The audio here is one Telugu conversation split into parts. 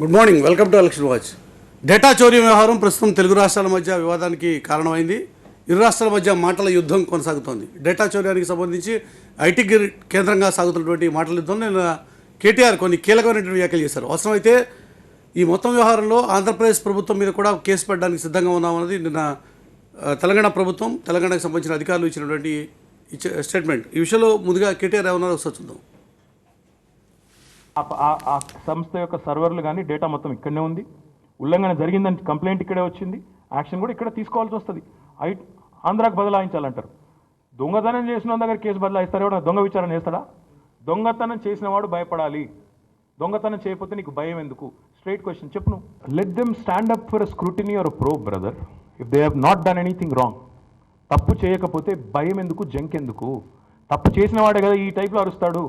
Good morning, welcome to election watch. Data చోరీ వ్యవహారం ప్రస్తుతం తెలుగు రాష్ట్రాల మధ్య వివాదానికి కారణమైంది. ఇరు రాష్ట్రాల మధ్య మాటల యుద్ధం కొనసాగుతోంది. డేటా చోర్యానికి సంబంధించి ఐటీ కేంద్రంగా సాగుతున్నటువంటి మాటల యుద్ధం నిన్న కేటీఆర్ కొన్ని కీలకమైనటువంటి వ్యాఖ్యలు చేశారు. అవసరమైతే ఈ మొత్తం వ్యవహారంలో ఆంధ్రప్రదేశ్ ప్రభుత్వం మీద కూడా కేసు పెట్టడానికి సిద్ధంగా ఉన్నామన్నది నిన్న తెలంగాణ ప్రభుత్వం, తెలంగాణకు సంబంధించిన అధికారులు ఇచ్చినటువంటి స్టేట్మెంట్. ఈ విషయంలో ముందుగా కేటీఆర్ ఏమన్నారో ఒకసారి చూద్దాం. ఆ సంస్థ యొక్క సర్వర్లు కానీ డేటా మొత్తం ఇక్కడనే ఉంది. ఉల్లంఘన జరిగిందని కంప్లైంట్ ఇక్కడే వచ్చింది, యాక్షన్ కూడా ఇక్కడ తీసుకోవాల్సి వస్తుంది. ఆంధ్రాకు బదలాయించాలంటారు. దొంగతనం చేసిన దగ్గర కేసు బదలాయిస్తారు. ఎవడన్నా దొంగ విచారణ చేస్తాడా? దొంగతనం చేసిన వాడు భయపడాలి. దొంగతనం చేయకపోతే నీకు భయం ఎందుకు? స్ట్రైట్ క్వశ్చన్ చెప్పు. నువ్వు let them stand up for scrutiny or probe brother. If they have not done anything wrong. తప్పు చేయకపోతే భయం ఎందుకు, జంకెందుకు? తప్పు చేసిన వాడే కదా ఈ టైప్లో అరుస్తాడు.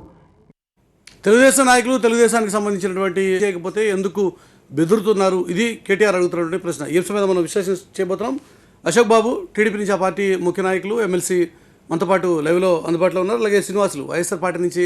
తెలుగుదేశం నాయకులు తెలుగుదేశానికి సంబంధించినటువంటి చేయకపోతే ఎందుకు బెదురుతున్నారు? ఇది కేటీఆర్ అడుగుతున్నటువంటి ప్రశ్న. ఈ విషయం మీద మనం విశ్లేషణ చేయబోతున్నాం. అశోక్ బాబు టీడీపీ నుంచి ఆ పార్టీ ముఖ్య నాయకులు, ఎమ్మెల్సీ మనతో పాటు లైవ్లో అందుబాటులో ఉన్నారు. అలాగే శ్రీనివాసులు వైఎస్ఆర్ పార్టీ నుంచి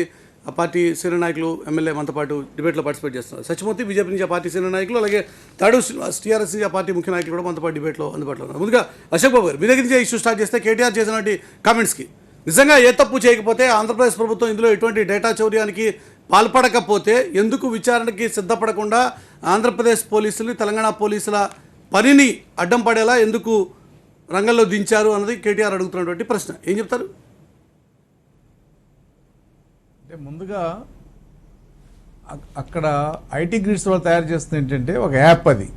ఆ పార్టీ సీనియర్ నాయకులు, ఎమ్మెల్యే మనతో పాటు డిబేట్లో పార్టిసిపేట్ చేస్తున్నారు. సత్యమూర్తి బీజేపీ నుంచి ఆ పార్టీ సీనియర్ నాయకులు, అలాగే తాడు శ్రీనివాస్ టీఆర్ఎస్ నుంచి ఆ పార్టీ ముఖ్య నాయకులు కూడా మనతో పాటు డిబేట్లో అందుబాటులో ఉన్నారు. ముందుగా అశోక్ బాబు గారు, మీ దగ్గర నుంచి ఇష్యూ స్టార్ట్ చేస్తే కేటీఆర్ చేసినటువంటి కామెంట్స్కి నిజంగా ఏ తప్పు చేయకపోతే ఆంధ్రప్రదేశ్ ప్రభుత్వం ఇందులో ఎటువంటి డేటా చౌర్యానికి పాల్పడకపోతే ఎందుకు విచారణకి సిద్ధపడకుండా ఆంధ్రప్రదేశ్ పోలీసులు తెలంగాణ పోలీసుల పనిని అడ్డం పడేలా ఎందుకు రంగంలో దించారు అన్నది కేటీఆర్ అడుగుతున్నటువంటి ప్రశ్న. ఏం చెప్తారు? అంటే ముందుగా అక్కడ ఐటీ గ్రిడ్స్ వాళ్ళు తయారు చేస్తుంది ఏంటంటే ఒక యాప్. అది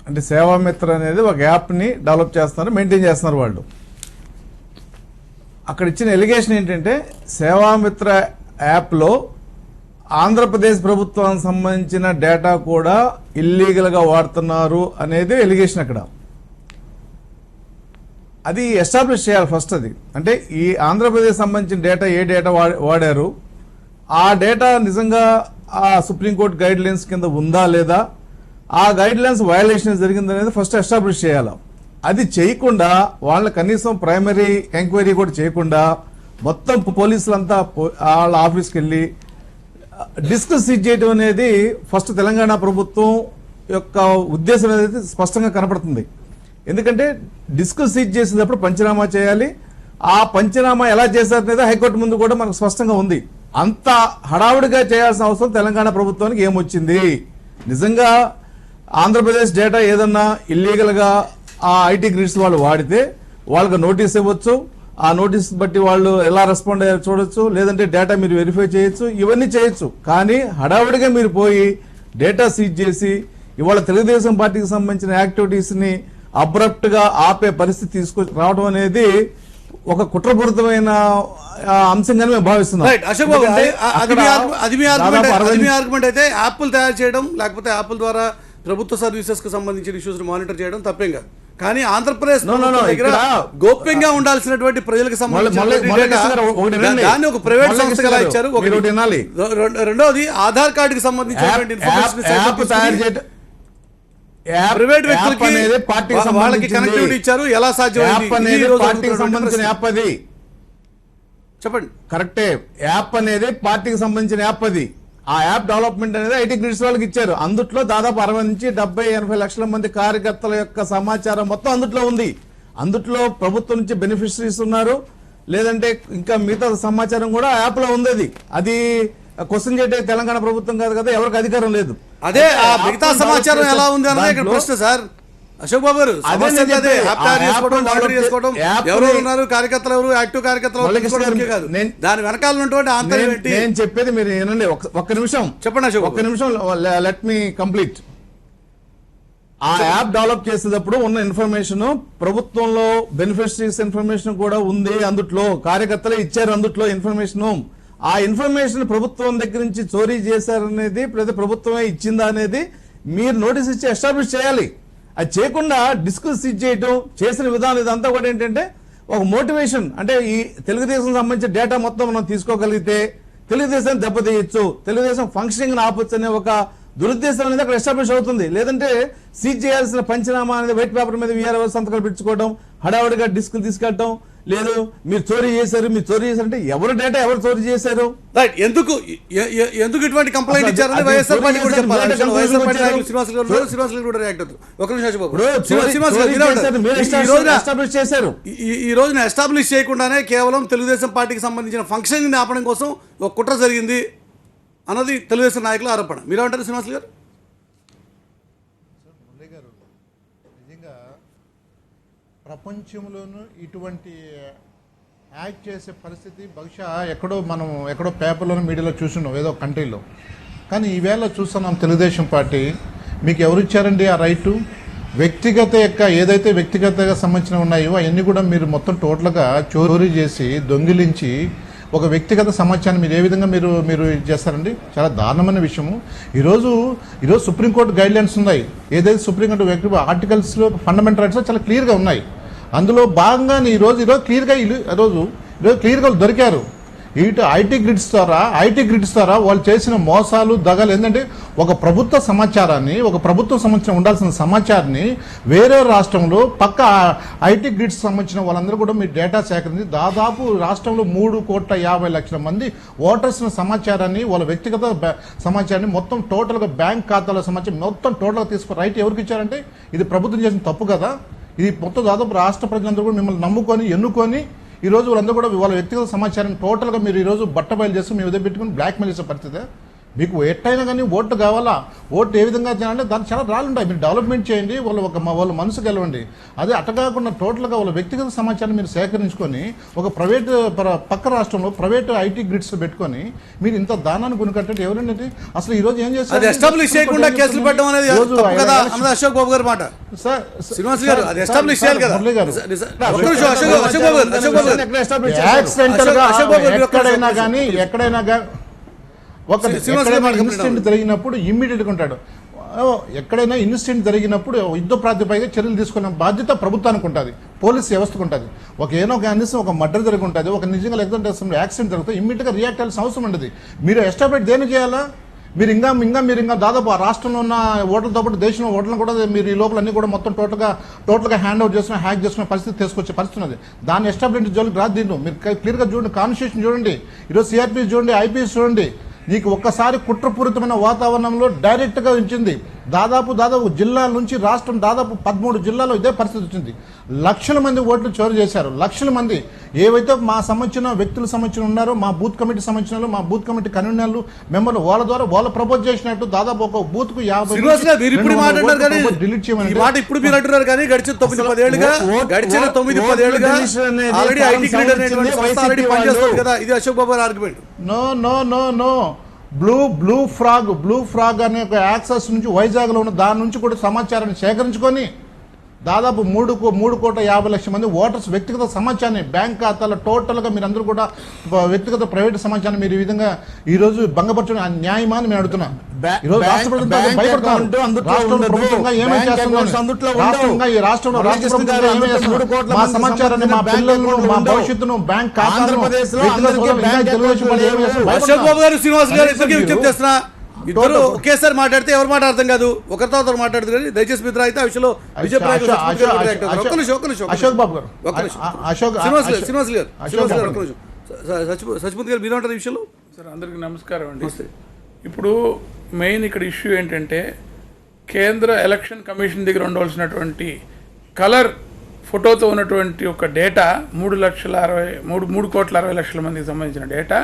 అంటే సేవామిత్ర అనేది ఒక యాప్ని డెవలప్ చేస్తున్నారు, మెయింటైన్ చేస్తున్నారు వాళ్ళు. అక్కడ ఇచ్చిన ఎలిగేషన్ ఏంటంటే సేవామిత్ర యాప్లో ఆంధ్రప్రదేశ్ ప్రభుత్వానికి సంబంధించిన డేటా కూడా ఇల్లీగల్గా వాడుతున్నారు అనేది ఎలిగేషన్. అక్కడ అది ఎస్టాబ్లిష్ చేయాలి ఫస్ట్. అది అంటే ఈ ఆంధ్రప్రదేశ్ సంబంధించిన డేటా ఏ డేటా వాడారు, ఆ డేటా నిజంగా ఆ సుప్రీంకోర్టు గైడ్ లైన్స్ కింద ఉందా లేదా, ఆ గైడ్ లైన్స్ వయలేషన్ జరిగిందనేది ఫస్ట్ ఎస్టాబ్లిష్ చేయాలి. అది చేయకుండా వాళ్ళ కనీసం ప్రైమరీ ఎంక్వైరీ కూడా చేయకుండా మొత్తం పోలీసులంతా వాళ్ళ ఆఫీస్కి వెళ్ళి డిస్క్ సీజ్ చేయడం అనేది ఫస్ట్ తెలంగాణ ప్రభుత్వం యొక్క ఉద్దేశం అనేది స్పష్టంగా కనపడుతుంది. ఎందుకంటే డిస్క్ సీజ్ చేసేటప్పుడు పంచనామా చేయాలి. ఆ పంచనామా ఎలా చేశారనేది హైకోర్టు ముందు కూడా మనకు స్పష్టంగా ఉంది. అంత హడావుడిగా చేయాల్సిన అవసరం తెలంగాణ ప్రభుత్వానికి ఏమొచ్చింది? నిజంగా ఆంధ్రప్రదేశ్ డేటా ఏదన్నా ఇల్లీగల్గా ఆ ఐటీ గ్రిడ్స్ వాళ్ళు వాడితే వాళ్ళకి నోటీస్ ఇవ్వచ్చు. ఆ నోటీస్ బట్టి వాళ్ళు ఎలా రెస్పాండ్ అయ్యారో చూడొచ్చు, లేదంటే డేటా మీరు వెరిఫై చేయొచ్చు, ఇవన్నీ చేయొచ్చు. కానీ హడావుడిగా మీరు పోయి డేటా సీజ్ చేసి ఇవాళ తెలుగుదేశం పార్టీకి సంబంధించిన యాక్టివిటీస్ని అబ్రప్ట్గా ఆపే పరిస్థితి తీసుకొచ్చి రావడం అనేది ఒక కుట్రపూరితమైన అంశంగానే మేము భావిస్తున్నాం. ఆర్గ్యుమెంట్ అయితే యాప్లు తయారు చేయడం, లేకపోతే యాప్ల ద్వారా ప్రభుత్వ సర్వీసెస్ కు సంబంధించిన ఇష్యూస్ మానిటర్ చేయడం తప్పేం కాదు. కానీ ఆంధ్రప్రదేశ్ దగ్గర గోప్యంగా ఉండాల్సినటువంటి ప్రజలకు సంబంధించిన దాన్ని ఒక ప్రైవేట్ సంస్థగా ఇచ్చారు. రెండోది ఆధార్ కార్డుకి సంబంధించినటువంటి ఇన్ఫర్మేషన్ ప్రైవేట్ వ్యక్తులకి వాళ్ళకి కనెక్టివిటీ ఇచ్చారు. ఎలా సాధ్యమైంది? చెప్పండి. కరెక్టే, యాప్ అనేది పార్టీకి సంబంధించిన యాప్. అది ఆ యాప్ డెవలప్మెంట్ అనేది ఐటీ గ్రిడ్స్ వాళ్ళకి ఇచ్చారు. అందుట్లో దాదాపు 60 నుంచి 70-80 లక్షల మంది కార్యకర్తల యొక్క సమాచారం మొత్తం అందుట్లో ఉంది. అందుట్లో ప్రభుత్వం నుంచి బెనిఫిషరీస్ ఉన్నారు, లేదంటే ఇంకా మిగతా సమాచారం కూడా యాప్ లో ఉంది. అది క్వశ్చన్ చేయటే తెలంగాణ ప్రభుత్వం కాదు కదా, ఎవరికి అధికారం లేదు. అదే ఆ మిగతా సమాచారం ఎలా ఉంది అన్నది ఇక్కడ ప్రశ్న సార్. అశోక్ బాబు గారు, ఎవరు ఉన్నారు, కార్యకర్తలు ఎవరు, యాక్టివ్ కార్యకర్తలు కాదు, దాని వెనకాల ఉన్నటువంటి ఆంతర్యం ఏంటి? నేను చెప్పేది మీరు ఏనండి, ఒక్క నిమిషం చెప్పండి అశోక్. ఒక్క నిమిషం, లెట్ మీ కంప్లీట్. ఆ యాప్ డెవలప్ చేసేటప్పుడు ఉన్న ఇన్ఫర్మేషన్ ప్రభుత్వంలో బెనిఫిషరీస్ ఇన్ఫర్మేషన్ కూడా ఉంది. అందుట్లో కార్యకర్తలే ఇచ్చారు అందుట్లో ఇన్ఫర్మేషన్. ఆ ఇన్ఫర్మేషన్ ప్రభుత్వం దగ్గర నుంచి చోరీ చేశారనేది ప్రతి ప్రభుత్వమే ఇచ్చిందా అనేది మీరు నోటీస్ ఇచ్చి ఎస్టాబ్లిష్ చేయాలి. అది చేయకుండా డిస్కస్ సీజ్ చేయడం చేసిన విధానం ఇదంతా కూడా ఏంటంటే ఒక మోటివేషన్. అంటే ఈ తెలుగుదేశం సంబంధించిన డేటా మొత్తం మనం తీసుకోగలిగితే తెలుగుదేశం దెబ్బతీయచ్చు, తెలుగుదేశం ఫంక్షనింగ్ ఆపొచ్చు అనే ఒక దురుద్దేశం అనేది అక్కడ ఎస్టాబ్లిష్ అవుతుంది. లేదంటే సీజ్ చేయాల్సిన పంచనామా అనేది వైట్ పేపర్ మీద వీఆర్ఓ సంతకాలు పెట్టుకోవడం, హడావుడిగా డిస్కులు తీసుకెళ్ళడం, లేదు మీరు చోరీ చేశారు అంటే ఎవరు డేటా ఎవరు చోరీ చేశారు? రైట్. ఎందుకు ఇటువంటి కంప్లైంట్ అసలు ఇచ్చారని అది వైఎస్ఆర్ పార్టీ కూడా చోరీ చెప్పాలి. చేశారు, వైఎస్ఆర్ పార్టీ చోరీ నాయకులు శ్రీనివాస్ గారు ఉన్నారు, శ్రీనివాస్ గారు కూడా రియాక్ట్ అవుతారు. ఒక నిమిషం శశిబాబు. శ్రీనివాస్ గారు ఈ రోజున ఎస్టాబ్లిష్ చేయకుండానే కేవలం తెలుగుదేశం పార్టీకి సంబంధించిన ఫంక్షన్ ని ఆపడం కోసం ఒక కుట్ర జరిగింది అన్నది తెలుగుదేశం నాయకుల ఆరోపణ. మీరేమంటారు శ్రీనివాస్ గారు? మురళి గారు, నిజంగా ప్రపంచంలోనూ ఇటువంటి యాక్ట్ చేసే పరిస్థితి బహుశా ఎక్కడో పేపర్లోనూ మీడియాలో చూస్తున్నాం ఏదో కంట్రీలో. కానీ ఈవేళ చూస్తున్నాం తెలుగుదేశం పార్టీ మీకు ఎవరు ఇచ్చారండి ఆ రైటు? ఏదైతే వ్యక్తిగతంగా సంబంధించినవి ఉన్నాయో అవన్నీ కూడా మీరు మొత్తం టోటల్గా చోరీ చేసి దొంగిలించి ఒక వ్యక్తిగత సమాచారాన్ని మీరు ఏ విధంగా మీరు చేస్తారండి? చాలా దారుణమైన విషయము. ఈరోజు సుప్రీంకోర్టు గైడ్లైన్స్ ఉన్నాయి. ఏదైతే సుప్రీంకోర్టు ఆర్టికల్స్లో ఫండమెంటల్ రైట్స్లో చాలా క్లియర్గా ఉన్నాయి. అందులో భాగంగానే ఈరోజు క్లియర్గా దొరికారు. ఇటు ఐటీ గ్రిడ్స్ ద్వారా వాళ్ళు చేసిన మోసాలు దగలు ఏంటంటే ఒక ప్రభుత్వం సంబంధించిన ఉండాల్సిన సమాచారాన్ని వేరే రాష్ట్రంలో పక్క ఐటీ గ్రిడ్స్ సంబంధించిన వాళ్ళందరూ కూడా మీ డేటా సేకరించి దాదాపు రాష్ట్రంలో 3,50,00,000 మంది ఓటర్స్ సమాచారాన్ని వాళ్ళ వ్యక్తిగత సమాచారాన్ని మొత్తం టోటల్గా బ్యాంక్ ఖాతాల సమాచారం మొత్తం టోటల్గా తీసుకుని రైట్ ఎవరికి ఇచ్చారంటే ఇది ప్రభుత్వం చేసిన తప్పు కదా. ఇది మొత్తం దాదాపు రాష్ట్ర ప్రజలందరూ కూడా మిమ్మల్ని నమ్ముకొని ఎన్నుకొని ఈరోజు వాళ్ళందరూ కూడా వాళ్ళ వ్యక్తిగత సమాచారాన్ని టోటల్గా మీరు ఈరోజు బట్టబయలు చేసి మీ ఉదయం పెట్టుకుని బ్లాక్మెయిల్ చేసే పరిస్థితి. మీకు ఎట్టయినా కానీ ఓట్లు కావాలా, ఓట్లు ఏ విధంగా చేయాలంటే దానికి చాలా రాళ్ళు ఉంటాయి. మీరు డెవలప్మెంట్ చేయండి, వాళ్ళ మనసు గెలవండి. అదే అట్ట కాకుండా టోటల్గా వాళ్ళ వ్యక్తిగత సమాచారాన్ని మీరు సేకరించుకొని ఒక పక్క రాష్ట్రంలో ప్రైవేట్ ఐటీ గ్రిడ్స్ పెట్టుకొని మీరు ఇంత దానాన్ని కొనుకట్టంటే ఎవరండి? అసలు ఈ రోజు ఏం చేస్తారు? ఎస్టాబ్లిష్ చేయకుండా కేసులు పెట్టడం అనేది తప్పు కదా అన్నది అశోక్ బాబు గారి మాట. శ్రీనివాస్ గారు అది ఎస్టాబ్లిష్ చేయాలి కదా. ఎక్కడైనా కానీ ఒక ఇన్సిడెంట్ జరిగినప్పుడు ఇమ్మీడియట్గా ఉంటాడు. ఎక్కడైనా ఇన్సిడెంట్ జరిగినప్పుడు యుద్ధ ప్రాతిపదికగా చర్యలు తీసుకునే బాధ్యత ప్రభుత్వానికి ఉంటుంది, పోలీస్ వ్యవస్థకు ఉంటుంది. ఒక మర్డర్ జరిగి ఉంటుంది, ఒక నిజంగా లేకపోతే యాక్సిడెంట్ జరుగుతుంది, ఇమ్మీడియట్గా రియాక్ట్ అవ్వాల్సిన అవసరం ఉండదు. మీరు ఎస్టాబ్లిష్ దేని చేయాలా? మీరు ఇంకా దాదాపు ఆ రాష్ట్రంలో ఉన్న ఓట్లతో పాటు దేశంలో ఓట్లను కూడా మీరు ఈ లోపల అన్ని కూడా మొత్తం టోటల్గా హ్యాండ్ అవుట్ చేసుకుని హ్యాక్ చేసుకునే పరిస్థితి తీసుకొచ్చే పరిస్థితి ఉన్నది. దాన్ని ఎస్టాబ్లిష్ జోలికి రాదు. దీన్ని మీరు క్లియర్గా చూడండి, కాన్స్టిట్యూషన్ చూడండి, ఈరోజు సిఆర్పీఎస్ చూడండి, ఐపీఎస్ చూడండి. నీకు ఒక్కసారి కుట్రపూరితమైన వాతావరణంలో డైరెక్ట్గా ఉంచింది. దాదాపు జిల్లాల నుంచి రాష్ట్రం దాదాపు 13 జిల్లాలో ఇదే పరిస్థితి వచ్చింది. లక్షల మంది ఓట్లు చోరీ చేశారు. లక్షల మంది ఏవైతే మా సంబంధించిన వ్యక్తులు సంబంధించిన ఉన్నారో, మా బూత్ కమిటీ సంబంధించిన మా బూత్ కమిటీ కన్వీనర్లు మెంబర్లు వాళ్ళ ద్వారా వాళ్ళు ప్రపోజ్ చేసినట్టు దాదాపు ఒక బూత్ కు 50 డిలీట్ చేయమని ఇప్పుడు మీరు అంటున్నారు. కానీ గడిచిన 9-10 ఏళ్ళుగా ఆల్రెడీ ఐటీ గ్రిడ్ అనేటువంటి సంస్థ ఆల్రెడీ పనిచేస్తుంది కదా. ఇది అశోక్ బాబు గారి ఆర్గ్యుమెంట్. నో బ్లూ ఫ్రాగ్ అనే ఒక యాక్సెస్ నుంచి వైజాగ్లో ఉన్న దాని నుంచి కూడా సమాచారాన్ని సేకరించుకొని దాదాపు 3,50,00,000 మంది ఓటర్స్ వ్యక్తిగత సమాచారాన్ని బ్యాంక్ ఖాతాలో టోటల్గా మీరందరూ కూడా వ్యక్తిగత ప్రైవేట్ సమాచారాన్ని మీరు ఈ విధంగా ఈ రోజు భంగపరచడం న్యాయమా అని మేము అడుగుతున్నా. ఈరోజు రాష్ట్ర ప్రభుత్వంగా ఏమేమి చేస్తున్నారు? ఈ రాష్ట్రంలో రాష్ట్ర ప్రభుత్వంగా ఏమేమి చేస్తున్నారు? మా సమాచారాన్ని, మా పిల్లలను, మా భవిష్యత్తును బ్యాంక్ ఖాతాను అశోక్ బాబు గారు, శ్రీనివాస్ గారు ఇద్దరికి విజ్ఞప్తి చేస్తున్నా. ఇద్దరు ఒకేసారి మాట్లాడితే ఎవరు మాట అర్థం కాదు. ఒకరితో ఒకరు మాట్లాడుతూ కానీ దయచేసి మిత్ర అయితే ఆ విషయంలో అశోక్ బాబు గారు, శ్రీనివాస్ గారు సచిపతి గారు మీరేమంటారు ఈ విషయంలో? సార్ అందరికీ నమస్కారం అండి. ఇప్పుడు మెయిన్ ఇక్కడ ఇష్యూ ఏంటంటే కేంద్ర ఎలక్షన్ కమిషన్ దగ్గర ఉండవలసినటువంటి కలర్ ఫోటోతో ఉన్నటువంటి ఒక డేటా 3,60,00,000 మందికి సంబంధించిన డేటా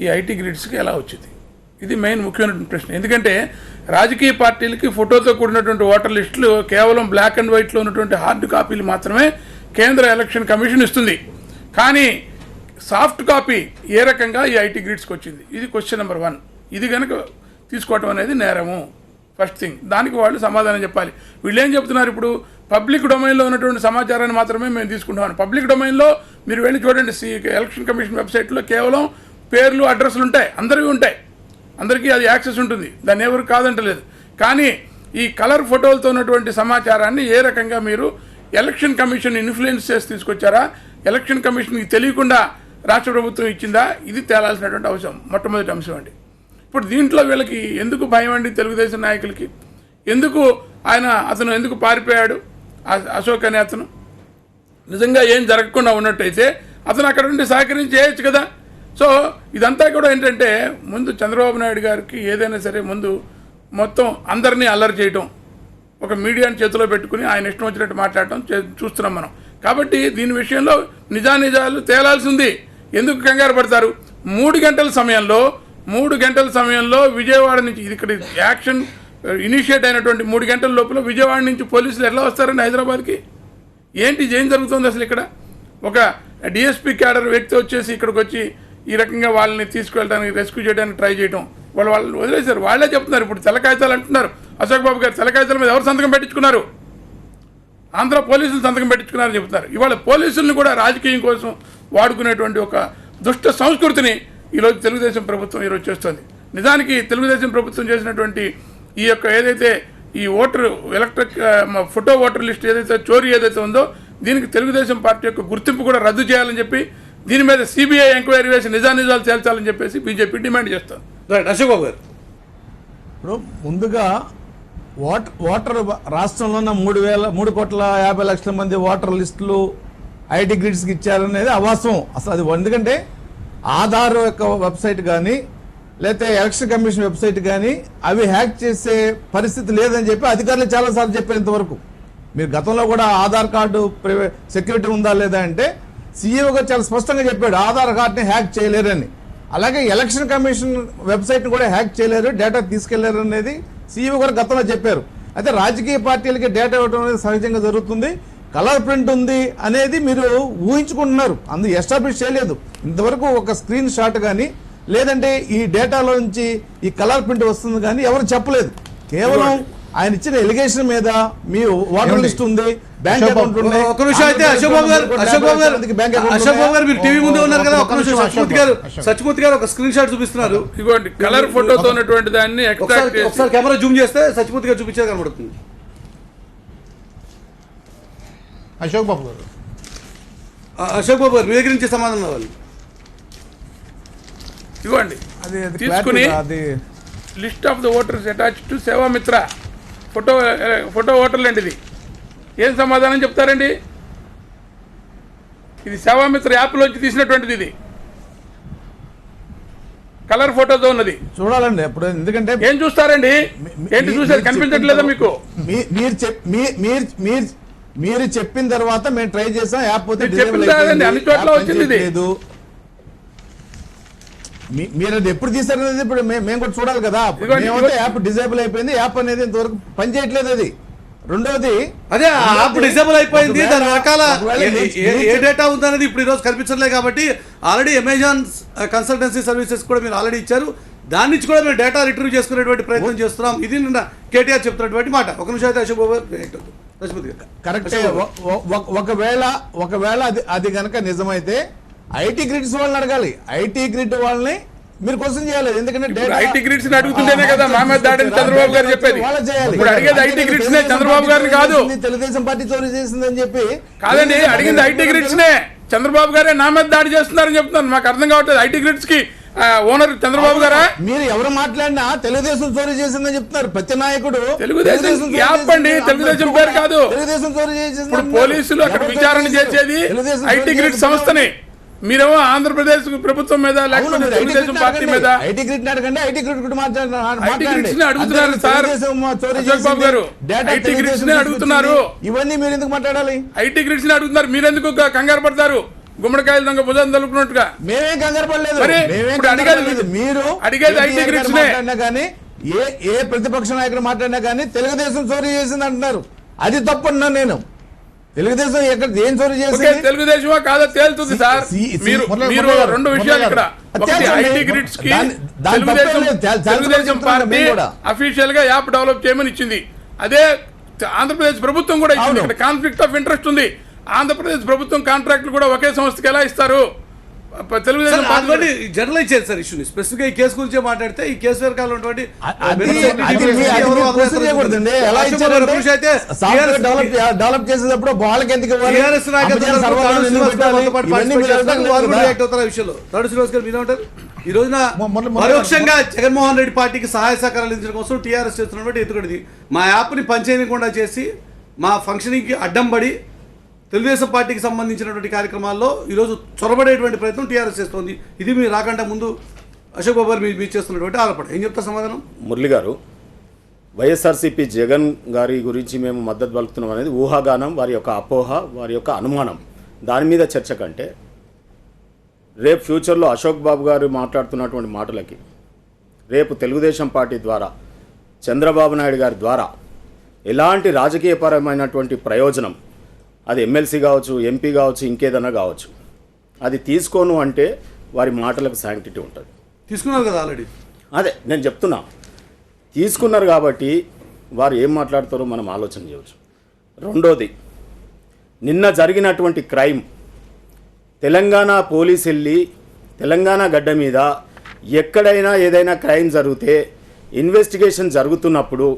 ఈ ఐటీ గ్రిడ్స్కి ఎలా వచ్చింది? ఇది మెయిన్ ముఖ్యమైనటువంటి ప్రశ్న. ఎందుకంటే రాజకీయ పార్టీలకి ఫోటోతో కూడినటువంటి ఓటర్ లిస్టులు కేవలం బ్లాక్ అండ్ వైట్లో ఉన్నటువంటి హార్డ్ కాపీలు మాత్రమే కేంద్ర ఎలక్షన్ కమిషన్ ఇస్తుంది. కానీ సాఫ్ట్ కాపీ ఏ రకంగా ఈ ఐటీ గ్రిడ్స్కి వచ్చింది? ఇది క్వశ్చన్ నెంబర్ 1. ఇది కనుక తీసుకోవటం అనేది నేరము. ఫస్ట్ థింగ్, దానికి వాళ్ళు సమాధానం చెప్పాలి. వీళ్ళు ఏం చెప్తున్నారు? ఇప్పుడు పబ్లిక్ డొమైన్లో ఉన్నటువంటి సమాచారాన్ని మాత్రమే మేము తీసుకుంటామని. పబ్లిక్ డొమైన్లో మీరు వెళ్ళి చూడండి, ఎలక్షన్ కమిషన్ వెబ్సైట్లో కేవలం పేర్లు, అడ్రస్లు ఉంటాయి, అందరివి ఉంటాయి, అందరికీ అది యాక్సెస్ ఉంటుంది, దాన్ని ఎవరు కాదంటలేదు. కానీ ఈ కలర్ ఫోటోలతో ఉన్నటువంటి సమాచారాన్ని ఏ రకంగా మీరు ఎలక్షన్ కమిషన్ ఇన్ఫ్లుయెన్స్ చేసి తీసుకొచ్చారా, ఎలక్షన్ కమిషన్కి తెలియకుండా రాష్ట్ర ప్రభుత్వం ఇచ్చిందా? ఇది తేలాల్సినటువంటి అవసరం, మొట్టమొదటి అంశం అండి. ఇప్పుడు దీంట్లో వీళ్ళకి ఎందుకు భయం అండి? తెలుగుదేశం నాయకులకి ఎందుకు అతను ఎందుకు పారిపోయాడు? అశోక్ అనే అతను నిజంగా ఏం జరగకుండా ఉన్నట్టయితే అతను అక్కడ నుండి సహకరించి చేయొచ్చు కదా. సో ఇదంతా కూడా ఏంటంటే ముందు చంద్రబాబు నాయుడు గారికి ఏదైనా సరే ముందు మొత్తం అందరినీ అల్లరి చేయటం, ఒక మీడియాని చేతిలో పెట్టుకుని ఆయన ఇష్టం వచ్చినట్టు మాట్లాడటం చూస్తున్నాం మనం. కాబట్టి దీని విషయంలో నిజానిజాలు తేలాల్సి ఉంది. ఎందుకు కంగారు పడతారు? 3 గంటల సమయంలో విజయవాడ నుంచి ఇక్కడ యాక్షన్ ఇనిషియేట్ అయినటువంటి 3 గంటల లోపల విజయవాడ నుంచి పోలీసులు ఎట్లా వస్తారండి హైదరాబాద్కి? ఏం జరుగుతుంది అసలు ఇక్కడ? ఒక డిఎస్పీ క్యాడర్ వ్యక్తి వచ్చేసి ఇక్కడికి వచ్చి ఈ రకంగా వాళ్ళని తీసుకువెళ్ళడానికి రెస్క్యూ చేయడానికి ట్రై చేయడం, వాళ్ళు వదిలేశారు. వాళ్ళే చెప్తున్నారు ఇప్పుడు తెల్ల కాగితాలు అంటున్నారు. అశోక్ బాబు గారు తెల్ల కాగితాల మీద ఎవరు సంతకం పెట్టించుకున్నారు? ఆంధ్ర పోలీసులు సంతకం పెట్టించుకున్నారని చెప్తున్నారు. ఇవాళ పోలీసులను కూడా రాజకీయం కోసం వాడుకునేటువంటి ఒక దుష్ట సంస్కృతిని ఈరోజు తెలుగుదేశం ప్రభుత్వం ఈరోజు చేస్తుంది. నిజానికి తెలుగుదేశం ప్రభుత్వం చేసినటువంటి ఈ యొక్క ఏదైతే ఈ voter electric photo voter list ఏదైతే చోరీ ఏదైతే ఉందో దీనికి తెలుగుదేశం పార్టీ యొక్క గుర్తింపు కూడా రద్దు చేయాలని చెప్పి దీని మీద సిబిఐ ఎంక్వైరీ వేసి నిజానిజాలు తేల్చాలని చెప్పేసి బీజేపీ డిమాండ్ చేస్తారు. రైట్, అశోక్ బాబు గారు. ఇప్పుడు ముందుగా ఓటర్ రాష్ట్రంలో ఉన్న 3,50,00,000 మంది ఓటర్ లిస్టులు ఐటీ గ్రిడ్స్కి ఇచ్చారనేది అవాస్తవం అసలు. అది ఎందుకంటే ఆధార్ యొక్క వెబ్సైట్ కానీ లేకపోతే ఎలక్షన్ కమిషన్ వెబ్సైట్ కానీ అవి హ్యాక్ చేసే పరిస్థితి లేదని చెప్పి అధికారులు చాలాసార్లు చెప్పారు ఇంతవరకు. మీరు గతంలో కూడా ఆధార్ కార్డు సెక్యూరిటీ ఉందా లేదా అంటే సీఈఓ గారు చాలా స్పష్టంగా చెప్పాడు ఆధార్ కార్డుని హ్యాక్ చేయలేరని. అలాగే ఎలక్షన్ కమిషన్ వెబ్సైట్ని కూడా హ్యాక్ చేయలేరు, డేటా తీసుకెళ్లేరు అనేది సీఈఓ గారు గతంలో చెప్పారు. అయితే రాజకీయ పార్టీలకి డేటా ఇవ్వడం అనేది సహజంగా జరుగుతుంది. కలర్ ప్రింట్ ఉంది అనేది మీరు ఊహించుకుంటున్నారు, అందు ఎస్టాబ్లిష్ చేయలేదు ఇంతవరకు. ఒక స్క్రీన్ షాట్ కానీ లేదంటే ఈ డేటాలో నుంచి ఈ కలర్ ప్రింట్ వస్తుంది కానీ ఎవరు చెప్పలేదు. కేవలం ఆయన ఇచ్చిన ఎలిగేషన్ మీద మీ ఓటర్ లిస్ట్ ఉంది, బ్యాంక్ అకౌంట్ ఉంది. ఒక నిమిషం అయితే అశోక్ బాబు గారు మీరు టీవీ ముందే ఉన్నారు కదా, ఒక నిమిషం. సత్యమూర్తి గారు ఒక స్క్రీన్ షాట్ చూపిస్తున్నారు. ఇదిగోండి కలర్ ఫోటోతో ఉన్నటువంటి దాన్ని ఒకసారి కెమెరా జూమ్ చేస్తే సత్యమూర్తి గారు చూపించేది కనబడుతుంది. అశోక్ బాబు గారు, అశోక్ బాబు గారు మీ దగ్గర నుంచి సమాధానం కావాలి. ఇవ్వండి అది తీసుకుని అది list of the voters attach to Seva Mitra photo ఓటర్లు అండి. ఇది ఏం సమాధానం చెప్తారండి? ఇది సేవామిత్ర యాప్లోంచి తీసినటువంటిది. ఇది కలర్ ఫోటోతో ఉన్నది. చూడాలండి అప్పుడు, ఎందుకంటే ఏం చూస్తారండి? ఏంటి చూసేది? కనిపించట్లేదా మీకు? మీరు చెప్పిన తర్వాత మేము ట్రై చేసాం, యాప్ అన్ని చోట్ల వచ్చింది ఇది. మీరు అది ఎప్పుడు తీసారనేది ఇప్పుడు మేము కూడా చూడాలి కదా. యాప్ డిజేబుల్ అయిపోయింది, యాప్ అనేది ఇంతవరకు పనిచేయట్లేదు. అది రెండవది అదే యాప్ డిజేబుల్ అయిపోయింది, దాని రకాల ఏ డేటా ఉందనేది ఇప్పుడు ఈరోజు కనిపించట్లేదు. కాబట్టి ఆల్రెడీ అమెజాన్ కన్సల్టెన్సీ సర్వీసెస్ కూడా మీరు ఆల్రెడీ ఇచ్చారు, దాని నుంచి కూడా మేము డేటా రిట్రీవ్ చేసుకునేటువంటి ప్రయత్నం చేస్తున్నాం. ఇది నిన్న కేటీఆర్ చెప్తున్నటువంటి మాట. ఒక నిమిషం అయితే అశోక్ బాబు కరెక్టే. ఒకవేళ అది కనుక నిజమైతే ఐటీ గ్రిడ్స్ వాళ్ళని అడగాలి. ఐటీ గ్రిడ్ వాళ్ళని మీరు క్వశ్చన్ చేయాలి. ఎందుకంటే ఐటీ గ్రిడ్స్ అడుగుతుంటేనే కదా మా మీద దాడిని చంద్రబాబు గారు చెప్పేది. ఇప్పుడు అడిగేది ఐటీ గ్రిడ్స్ నే, చంద్రబాబు గారిని కాదు. తెలుగుదేశం పార్టీ చోరీ చేసిందని చెప్పి కాదండి, అడిగింది ఐటీ గ్రిడ్స్ నే. చంద్రబాబు గారే నా మీద దాడి చేస్తున్నారని చెప్తున్నారు. మాకు అర్థం కావట్లేదు. ఐటీ గ్రిడ్స్ కి ఓనర్ చంద్రబాబు గారా? మీరు ఎవరు మాట్లాడినా తెలుగుదేశం చోరీ చేసిందని చెప్తున్నారు. ప్రతి నాయకుడు తెలుగుదేశం యాప్ అండి, తెలుగుదేశం పేరు కాదు. తెలుగుదేశం చోరీ చేసింది. ఇప్పుడు పోలీసులు అక్కడ విచారణ చేసేది ఐటీ గ్రిడ్ సంస్థని. మీరేమో ఆంధ్రప్రదేశ్ ప్రభుత్వం మీద లేకపోతే తెలుగుదేశం పార్టీ మీద ఐటీ గ్రిడ్ అడగండి. ఐటీ గ్రిడ్ అడుగుతున్నారు సార్ చంద్రబాబు గారు. ఐటీ గ్రిడ్స్ అడుగుతున్నారు. ఇవన్నీ మీరు ఎందుకు మాట్లాడాలి? ఐటీ గ్రిడ్స్ అడుగుతున్నారు. మీరెందుకు కంగారు పడతారు? గుమ్మడికాయలు దొంగ భుజం తలుపుకున్నట్టుగా. మేమేం కంగారు పడలేదు. మీరు అడిగేది ఐటీ గ్రిడ్స్ మాట్లాడినా కానీ ఏ ప్రతిపక్ష నాయకుడు మాట్లాడినా కానీ తెలుగుదేశం చోరీ చేసింది అంటున్నారు. అది తప్పు అన్నాను నేను. తెలుగుదేశం ఎక్కడ ఏం చోరీ చేసింది? తెలుగుదేశమా కాదో తేలుతుంది సార్. మీరు రెండు విషయాలు ఇక్కడ. ఐటీ గ్రిడ్స్ కి తెలుగుదేశం పార్టీ అఫీషియల్ గా యాప్ డెవలప్ చేయమని ఇచ్చింది. అదే ఆంధ్రప్రదేశ్ ప్రభుత్వం కూడా ఇచ్చింది. ఇక్కడ కాన్ఫ్లిక్ట్ ఆఫ్ ఇంట్రెస్ట్ ఉంది. ఆంధ్రప్రదేశ్ ప్రభుత్వం కాంట్రాక్టులు కూడా ఒకే సంస్థకి ఎలా ఇస్తారు? తెలుగుదేశం పార్టీ జనరలైజ్ చేయాలి సార్ ఇష్యూని. స్పెసిఫిక్ గా ఈ కేసు గురించి మాట్లాడితే ఈ కేసు వెనకాల ఉన్నటువంటి డెవలప్ చేసేటప్పుడు వాళ్ళకి ఎందుకు విషయంలో ఈ రోజున పరోక్షంగా జగన్మోహన్ రెడ్డి పార్టీకి సహాయ సహకారాలు అందించడం కోసం టీఆర్ఎస్ చేస్తున్నటువంటి ఎత్తుగడది. మా యాప్ని పనిచేయకుండా చేసి మా ఫంక్షనింగ్కి అడ్డం పడి తెలుగుదేశం పార్టీకి సంబంధించినటువంటి కార్యక్రమాల్లో ఈరోజు చొరబడేటువంటి ప్రయత్నం టీఆర్ఎస్ చేస్తోంది. ఇది మీరు రాకుండా ముందు అశోక్ బాబు గారు మీరు చేస్తున్నటువంటి ఆరోపణ. ఏం చెప్తా సమాధానం? మురళి గారు, వైఎస్ఆర్సీపీ జగన్ గారి గురించి మేము మద్దతు పలుకుతున్నాం అనేది ఊహాగానం, వారి యొక్క అపోహ, వారి యొక్క అనుమానం. దాని మీద చర్చ కంటే రేపు ఫ్యూచర్లో అశోక్ బాబు గారు మాట్లాడుతున్నటువంటి మాటలకి రేపు తెలుగుదేశం పార్టీ ద్వారా చంద్రబాబు నాయుడు గారి ద్వారా ఎలాంటి రాజకీయపరమైనటువంటి ప్రయోజనం, అది ఎమ్మెల్సీ కావచ్చు, ఎంపీ కావచ్చు, ఇంకేదన్నా కావచ్చు, అది తీసుకోను అంటే వారి మాటలకు శాంక్టిటీ ఉంటుంది. తీసుకున్నారు కదా ఆల్రెడీ. అదే నేను చెప్తున్నా, తీసుకున్నారు కాబట్టి వారు ఏం మాట్లాడతారో మనం ఆలోచన చేయవచ్చు. రెండోది, నిన్న జరిగినటువంటి క్రైమ్, తెలంగాణ పోలీస్ వెళ్ళి తెలంగాణ గడ్డ మీద ఎక్కడైనా ఏదైనా క్రైమ్ జరిగితే ఇన్వెస్టిగేషన్ జరుగుతున్నప్పుడు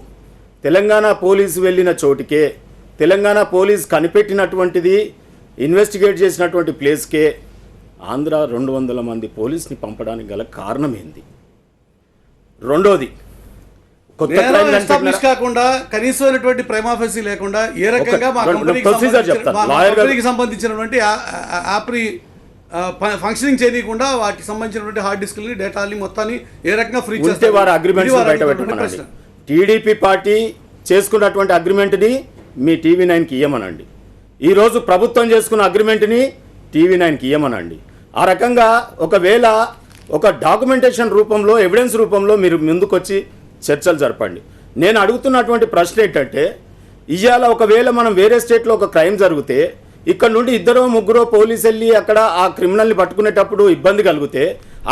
తెలంగాణ పోలీసు వెళ్ళిన చోటికే, తెలంగాణ పోలీస్ కనిపెట్టినటువంటిది ఇన్వెస్టిగేట్ చేసినటువంటి ప్లేస్కే ఆంధ్ర 200 మంది పోలీస్ని పంపడానికి గల కారణం ఏంది? రెండోది, కొత్త క్రైమ్ ఎస్టాబ్లిష్ కాకుండా కనీసమైనటువంటి ప్రైమాఫెసీ లేకుండా ఏ రకంగా మా కంపెనీకి సంబంధించినటువంటి యాప్ని ఫంక్షనింగ్ చేయకుండా వాటికి సంబంధించినటువంటి హార్డ్ డిస్క్ని డేటాని మొత్తాన్ని ఏ రకంగా ఫ్రీ చేస్తే వారి అగ్రిమెంట్స్ బయట పెట్టమనండి. టీడీపీ పార్టీ చేసుకున్నటువంటి అగ్రిమెంట్ని మీ TV9కి ఇయ్యమనండి. ఈరోజు ప్రభుత్వం చేసుకున్న అగ్రిమెంట్ని TV9కి ఇయ్యమనండి. ఆ రకంగా ఒకవేళ ఒక డాక్యుమెంటేషన్ రూపంలో, ఎవిడెన్స్ రూపంలో మీరు ముందుకొచ్చి చర్చలు జరపండి. నేను అడుగుతున్నటువంటి ప్రశ్న ఏంటంటే, ఇవాళ ఒకవేళ మనం వేరే స్టేట్లో ఒక క్రైమ్ జరిగితే ఇక్కడ నుండి 2-3 పోలీసు వెళ్ళి అక్కడ ఆ క్రిమినల్ని పట్టుకునేటప్పుడు ఇబ్బంది కలిగితే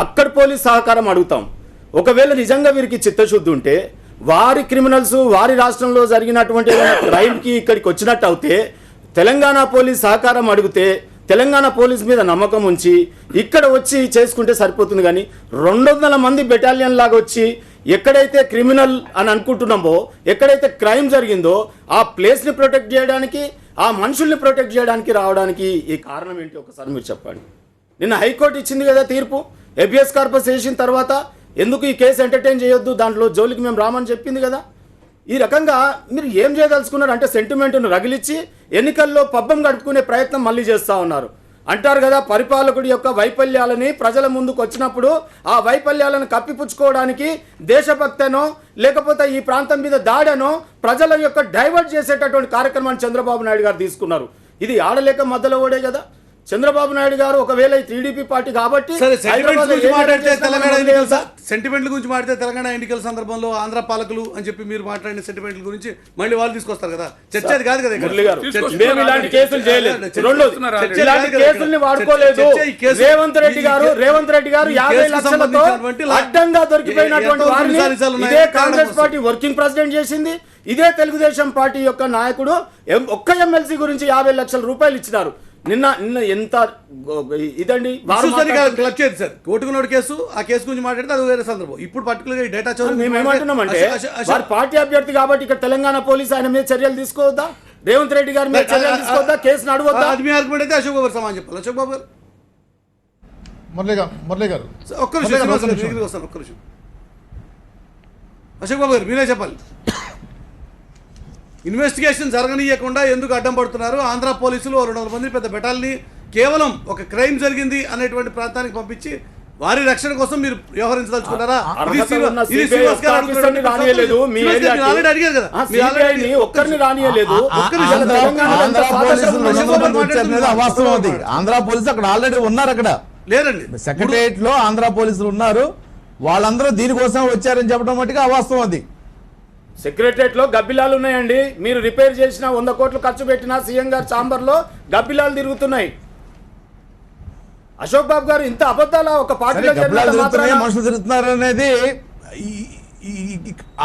అక్కడ పోలీస్ సహకారం అడుగుతాం. ఒకవేళ నిజంగా వీరికి చిత్తశుద్ధి ఉంటే వారి క్రిమినల్స్ వారి రాష్ట్రంలో జరిగినటువంటి క్రైమ్కి ఇక్కడికి వచ్చినట్టు అయితే తెలంగాణ పోలీస్ సహకారం అడిగితే తెలంగాణ పోలీస్ మీద నమ్మకం ఉంచి ఇక్కడ వచ్చి చేసుకుంటే సరిపోతుంది. కానీ 200 మంది బెటాలియన్ లాగా వచ్చి ఎక్కడైతే క్రిమినల్ అని అనుకుంటున్నామో, ఎక్కడైతే క్రైమ్ జరిగిందో ఆ ప్లేస్ని ప్రొటెక్ట్ చేయడానికి, ఆ మనుషుల్ని ప్రొటెక్ట్ చేయడానికి రావడానికి ఈ కారణం ఏంటి ఒకసారి మీరు చెప్పండి. నిన్న హైకోర్టు ఇచ్చింది కదా తీర్పు, హెబియస్ కార్పస్ వేసిన తర్వాత ఎందుకు ఈ కేసు ఎంటర్టైన్ చేయొద్దు, దాంట్లో జోలికి మేము రామని చెప్పింది కదా. ఈ రకంగా మీరు ఏం చేయదలుచుకున్నారు అంటే సెంటిమెంట్ను రగిలిచ్చి ఎన్నికల్లో పబ్బం గడుపుకునే ప్రయత్నం మళ్ళీ చేస్తూ ఉన్నారు. అంటారు కదా, పరిపాలకుడి యొక్క వైఫల్యాలని ప్రజల ముందుకు వచ్చినప్పుడు ఆ వైఫల్యాలను కప్పిపుచ్చుకోవడానికి దేశభక్తనో లేకపోతే ఈ ప్రాంతం మీద దాడనో ప్రజల యొక్క డైవర్ట్ చేసేటటువంటి కార్యక్రమాన్ని చంద్రబాబు నాయుడు గారు తీసుకున్నారు. ఇది ఆడలేక మధ్యలో ఓడే కదా. చంద్రబాబు నాయుడు గారు ఒకవేళ ఈ టీడీపీ పార్టీ కాబట్టి సెంటిమెంట్ల గురించి మాట్లాడితే తెలంగాణ ఎన్నికల సందర్భంలో ఆంధ్ర పాలకులు అని చెప్పి మీరు మాట్లాడిన సెంటిమెంట్ల గురించి మళ్ళీ వాళ్ళు తీసుకొస్తారు కదా. చర్చ అది కాదు కదా. మేము ఇలాంటి కేసులు చేయలేదు, ఇలాంటి కేసుల్ని వాడుకోలేదు. రేవంత్ రెడ్డి గారు 50 లక్షలతో అడ్డంగా దొరికిపోయినటువంటి వారిని ఇదే కాంగ్రెస్ పార్టీ వర్కింగ్ ప్రెసిడెంట్ చేసింది. ఇదే తెలుగుదేశం పార్టీ యొక్క నాయకుడు ఒక్క ఎమ్మెల్సీ గురించి 50 లక్షల రూపాయలు ఇచ్చినారు. నిన్న ఎంత ఇదండి క్లబ్ చేయదు సార్. ఓటుకున్నోడు కేసు, ఆ కేసు గురించి మాట్లాడితే అది వేరే సందర్భం. ఇప్పుడు పర్టికులర్ డేటా మేము ఏమంటున్నామంటే వారి పార్టీ అభ్యర్థి కాబట్టి ఇక్కడ తెలంగాణ పోలీసు ఆయన మీద చర్యలు తీసుకోవద్దా, రేవంత్ రెడ్డి గారి మీద చర్యలు తీసుకోవద్దా, కేసును అడగొద్దా? అది మీ ఆర్గ్యుమెంట్ అయితే అశోక్ బాబు సమాధానం చెప్పాలి. అశోక్ బాబు గారు, మురళి గారు ఒక్క నిమిషం వస్తాను. అశోక్ బాబు గారు మీరే చెప్పాలి. ఇన్వెస్టిగేషన్ జరగనీయకుండా ఎందుకు అడ్డం పడుతున్నారు? ఆంధ్ర పోలీసులు 200 మంది పెద్ద బెటాల్ని కేవలం ఒక క్రైమ్ జరిగింది అనేటువంటి ప్రాంతానికి పంపించి వారి రక్షణ కోసం మీరు వ్యవహరించదలుచుకున్నారా? ఆంధ్ర పోలీసులు అక్కడ ఆల్రెడీ ఉన్నారు. అక్కడ లేదండి, సెక్రటరియట్ లో ఆంధ్ర పోలీసులు ఉన్నారు. వాళ్ళందరూ దీనికోసం వచ్చారని చెప్పడం మట్టుగా అవాస్తవం. అది సెక్రటరియట్ లో గబ్బిలాలు ఉన్నాయండి. మీరు రిపేర్ చేసిన 100 కోట్లు ఖర్చు పెట్టిన సీఎం గారు ఛాంబర్ లో గబ్బిలాలు తిరుగుతున్నాయి. అశోక్ బాబు గారు ఇంత అబద్ధాల ఒక పార్టీలో మనుషులు తిరుగుతున్నారు అనేది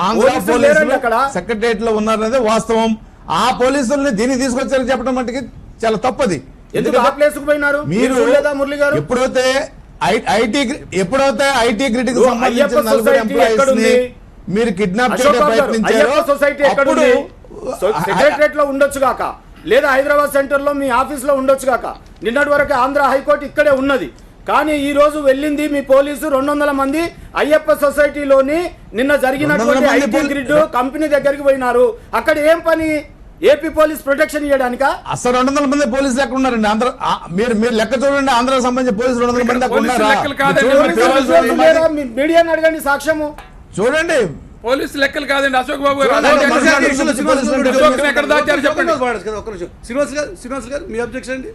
ఆంధ్ర పోలీసులు అక్కడ సెక్రటరియట్ లో ఉన్నారనేది వాస్తవం. ఆ పోలీసుల్ని దీనికి తీసుకొచ్చారని చెప్పడం మట్టుకి చాలా తప్పది. ఎందుకు ఆ ప్లేస్ కు పోయినారు మీరు? మురళి గారు, ఎప్పుడైతే ఐటీ క్రిటిక్ సంబంధించిన 40 ఎంప్లాయీస్ ని మీరు కిడ్నాప్ చేయడానికి ప్రయత్నించారు. సొసైటీ ఎక్కడ సెక్రటరియట్ లో ఉండొచ్చు కాక, లేదా హైదరాబాద్ సెంటర్ లో మీ ఆఫీస్ లో ఉండొచ్చు కాక. నిన్నటి వరకు ఆంధ్ర హైకోర్టు ఇక్కడే ఉన్నది. కానీ ఈ రోజు వెళ్ళింది మీ పోలీసు 200 మంది అయ్యప్ప సొసైటీలోని నిన్న జరిగినటువంటి ఐటీ గ్రిడ్ కంపెనీ దగ్గరికి పోయినారు. అక్కడ ఏం పని? ఏపీ పోలీస్ ప్రొటెక్షన్ ఇవ్వడానికా? అసలు 200 మంది పోలీసులు ఎక్కడ ఉన్నారండి? ఆంధ్ర మీరు మీరు లెక్క చూడండి, ఆంధ్రాకి సంబంధించిన పోలీసులు 200 మంది ఎక్కడ పోలీసులు ఉన్నారా? లెక్కలు కాదండి, చూడండి, లేదా మీ మీడియాని అడగండి సాక్ష్యము. చూడండి పోలీసు లెక్కలు కాదండి. అశోక్ బాబు గారు ఎక్కడ దాచారు చెప్పండి. శ్రీనివాస్ గారు మీ అబ్జెక్షన్ అండి.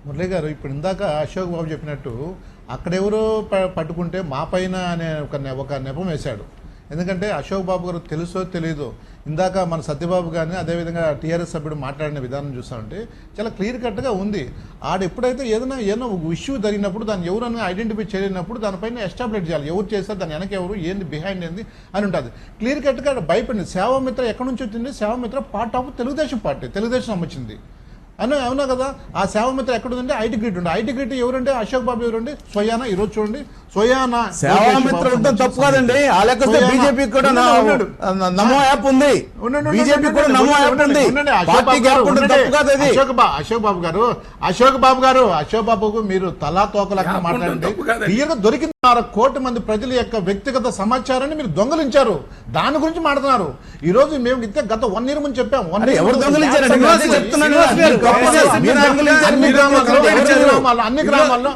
మురళి గారు ఇప్పుడు ఇందాక అశోక్ బాబు చెప్పినట్టు అక్కడెవరో పట్టుకుంటే మా పైన అనే ఒక నెపం వేశాడు. ఎందుకంటే అశోక్ బాబు గారు తెలుసో తెలీదో ఇందాక మన సత్యబాబు గారిని అదేవిధంగా టీఆర్ఎస్ సభ్యుడు మాట్లాడిన విధానం చూస్తామంటే చాలా క్లియర్ కట్గా ఉంది. ఎప్పుడైతే ఏదైనా ఇష్యూ జరిగినప్పుడు దాన్ని ఎవరైనా ఐడెంటిఫై చేయలేనప్పుడు దానిపైన ఎస్టాబ్లిష్ చేయాలి. ఎవరు చేస్తారు, దాని వెనక ఎవరు, ఏంది బిహైండ్ ఏంది అని ఉంటుంది. క్లియర్ కట్గా భయపడింది. సేవామిత్ర ఎక్కడి నుంచి వచ్చింది? Seva Mitra part of Telugu Desam party, Telugu Desam వచ్చింది అవునా కదా. ఆ సేవామిత్ర ఎక్కడ ఉందంటే ఐటీ గ్రిడ్ ఉండే. ఐటీ గ్రిడ్ ఎవరంటే అశోక్ బాబు ఎవరండి? స్వయానా. ఈరోజు చూడండి స్వయానా సేవామిత్ర ఉండడం తప్పు కాదండి. ఆ లెక్క బీజేపీ కూడా నమో యాప్ ఉంది, బీజేపీ కూడా నమో యాప్ ఉంది. పార్టీకి యాప్ ఉండడం తప్పు కాదు. అది అశోక్ బాబుకు మీరు తలా తోకలక్క మాట్లాడండి. క్లియర్గా దొరికింది. 1.5 కోటి మంది ప్రజల యొక్క వ్యక్తిగత సమాచారాన్ని మీరు దొంగలించారు. దాని గురించి మాట్లాడుతున్నారు. ఈ రోజు మేము గత 1 year ముందు చెప్పాం. ఎవరు దొంగలించారు? అన్ని గ్రామాల్లో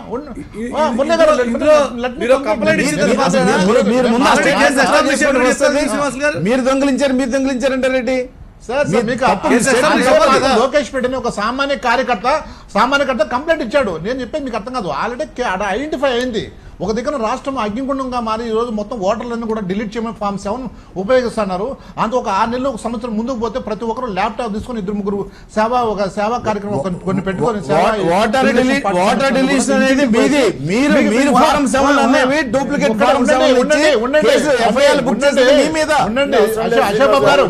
మీరు దొంగలించారంటారేంటి? లోకేష్ పెట్టిన ఒక సామాన్య కార్యకర్త కంప్లైంట్ ఇచ్చాడు. నేను చెప్పేది మీకు అర్థం కాదు. ఆల్రెడీ ఐడెంటిఫై అయింది. ఒక దగ్గర రాష్ట్రం అగ్నిగుండంగా మారి ఈరోజు మొత్తం ఓటర్లన్నీ కూడా డిలీట్ చేయమని Form 7 ఉపయోగిస్తున్నారు. అంత ఒక 6 నెలలు, 1 సంవత్సరం ముందుకు పోతే ప్రతి ఒక్కరు ల్యాప్టాప్ తీసుకొని 2-3 సేవా కార్యక్రమం కొన్ని పెట్టుకొని వాటర్ డిలీషన్ అనేది మీది. మీరు Form 7 అనేవి డూప్లికేట్ Form 7 ఇచ్చి ఎఫ్ఐఆర్ బుక్ చేసి మీ మీద ఉండండి. అశోక్ బాబు గారు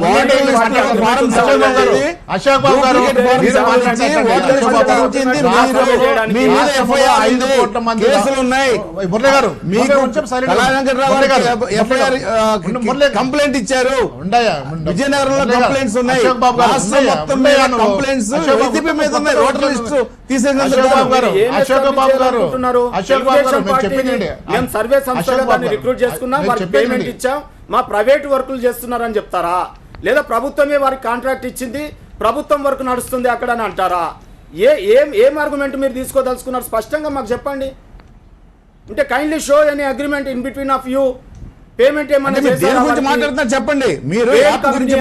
కేసులు ఉన్నాయి. కంప్లైంట్ ఇచ్చారు. విజయనగరంలో కంప్లైంట్స్ ఉన్నాయి. కంప్లైంట్స్ మీద ఉన్నాయి. ఓటర్ లిస్ట్ సర్వే సంస్థలో దాన్ని రిక్రూట్ చేసుకున్నాం, వారికి పేమెంట్ ఇచ్చాం, మా ప్రైవేట్ వర్కులు చేస్తున్నారని చెప్తారా? లేదా ప్రభుత్వమే వారికి కాంట్రాక్ట్ ఇచ్చింది, ప్రభుత్వం వరకు నడుస్తుంది అక్కడ అని అంటారా? ఏం ఆర్గ్యుమెంట్ మీరు తీసుకోదలుచుకున్నారు? స్పష్టంగా మాకు చెప్పండి. అంటే kindly show any agreement in between of you. Payment ఏమన్నా మాట్లాడుతున్నారు చెప్పండి. మీరు యాప్ గురించి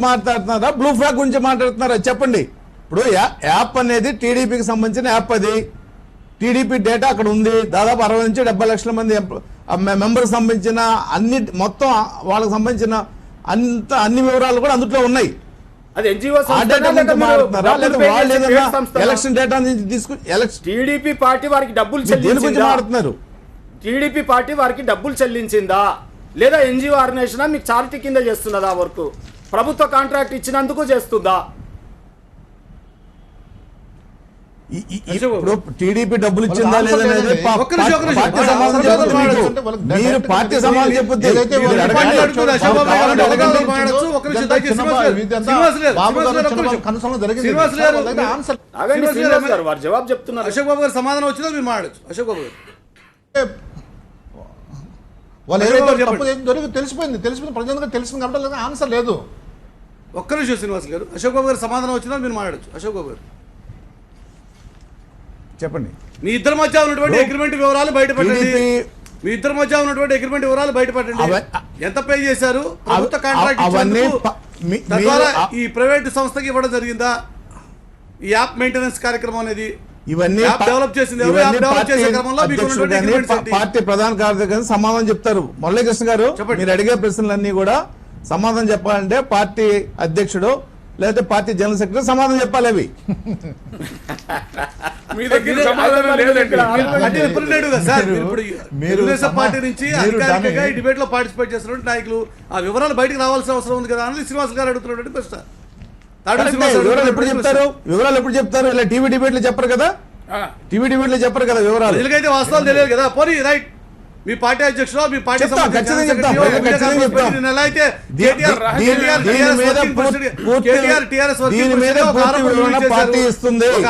మాట్లాడుతున్నారా, బ్లూ ఫ్లాగ్ గురించి మాట్లాడుతున్నారా చెప్పండి. ఇప్పుడు యాప్ అనేది టీడీపీకి సంబంధించిన యాప్. అది టీడీపీ డేటా అక్కడ ఉంది. దాదాపు 60 నుంచి 70 లక్షల మంది మెంబర్కి సంబంధించిన మొత్తం వాళ్ళకి సంబంధించిన అన్ని వివరాలు కూడా అందులో ఉన్నాయి. ఎలక్షన్ డేటా టీడీపీ పార్టీ వారికి డబ్బులు చెల్లించిందా? టీడీపీ పార్టీ వారికి డబ్బులు చెల్లించిందా లేదా ఎన్జిఓ ఆర్గనైజేషన్ మీకు చారిటీ కింద చేస్తున్నదా? వర్క్ ప్రభుత్వ కాంట్రాక్ట్ ఇచ్చినందుకు చేస్తుందా? టీడీపీ డబ్బులు ఇచ్చిందా లేదా మీరు పార్టీ సమాధానం చెప్పొద్దు. జవాబు చెప్తున్నారు. అశోక్ బాబు గారు సమాధానం వచ్చిందో మీరు మాట్లాడచ్చు. అశోక్ బాబు గారు వాళ్ళు ఏదైతే తెలిసిపోయింది ప్రజలకు తెలిసింది కాబట్టి ఆన్సర్ లేదు. ఒక్క నిమిషం శ్రీనివాస్ గారు. అశోక్ బాబు గారు సమాధానం వచ్చిందో మీరు మాట్లాడచ్చు. అశోక్ బాబు గారు చెప్పండి. మీ ఇద్దరి మధ్య ఉన్నటువంటి అగ్రిమెంట్ వివరాలు బయటపెట్టండి. ఎంత పే చేశారు? ప్రభుత్వ కాంట్రాక్ట్ తద్వారా ఈ ప్రైవేట్ సంస్థకి ఇవ్వడం జరిగిందా? ఈ యాప్ మెయింటెనెన్స్ కార్యక్రమం అనేది ఇవన్నీ డెవలప్ చేసింది పార్టీ ప్రధాన కార్యదర్శి సమాధానం చెప్తారు. మురళీకృష్ణ గారు మీరు అడిగే ప్రశ్నలన్నీ కూడా సమాధానం చెప్పాలంటే పార్టీ అధ్యక్షుడు లేకపోతే పార్టీ జనరల్ సెక్రటరీ సమాధానం చెప్పాలి. అవి తెలుగుదేశం పార్టీ నుంచి అధికారికంగా ఈ డిబేట్ లో పార్టిసిపేట్ చేస్తున్న నాయకులు ఆ వివరాలు బయటకు రావాల్సిన అవసరం ఉంది కదా అని శ్రీనివాస్ గారు అడుగుతున్నటువంటి ప్రశ్న. వివరాలు ఎప్పుడు చెప్తారు? ఇలా టీవీ డిబేట్లు చెప్పరు కదా. వివరాలు ఎందుకైతే వాస్తవాలు తెలియదు కదా. పోనీ రైట్, మీ పార్టీ అధ్యక్షుడు మీ పార్టీ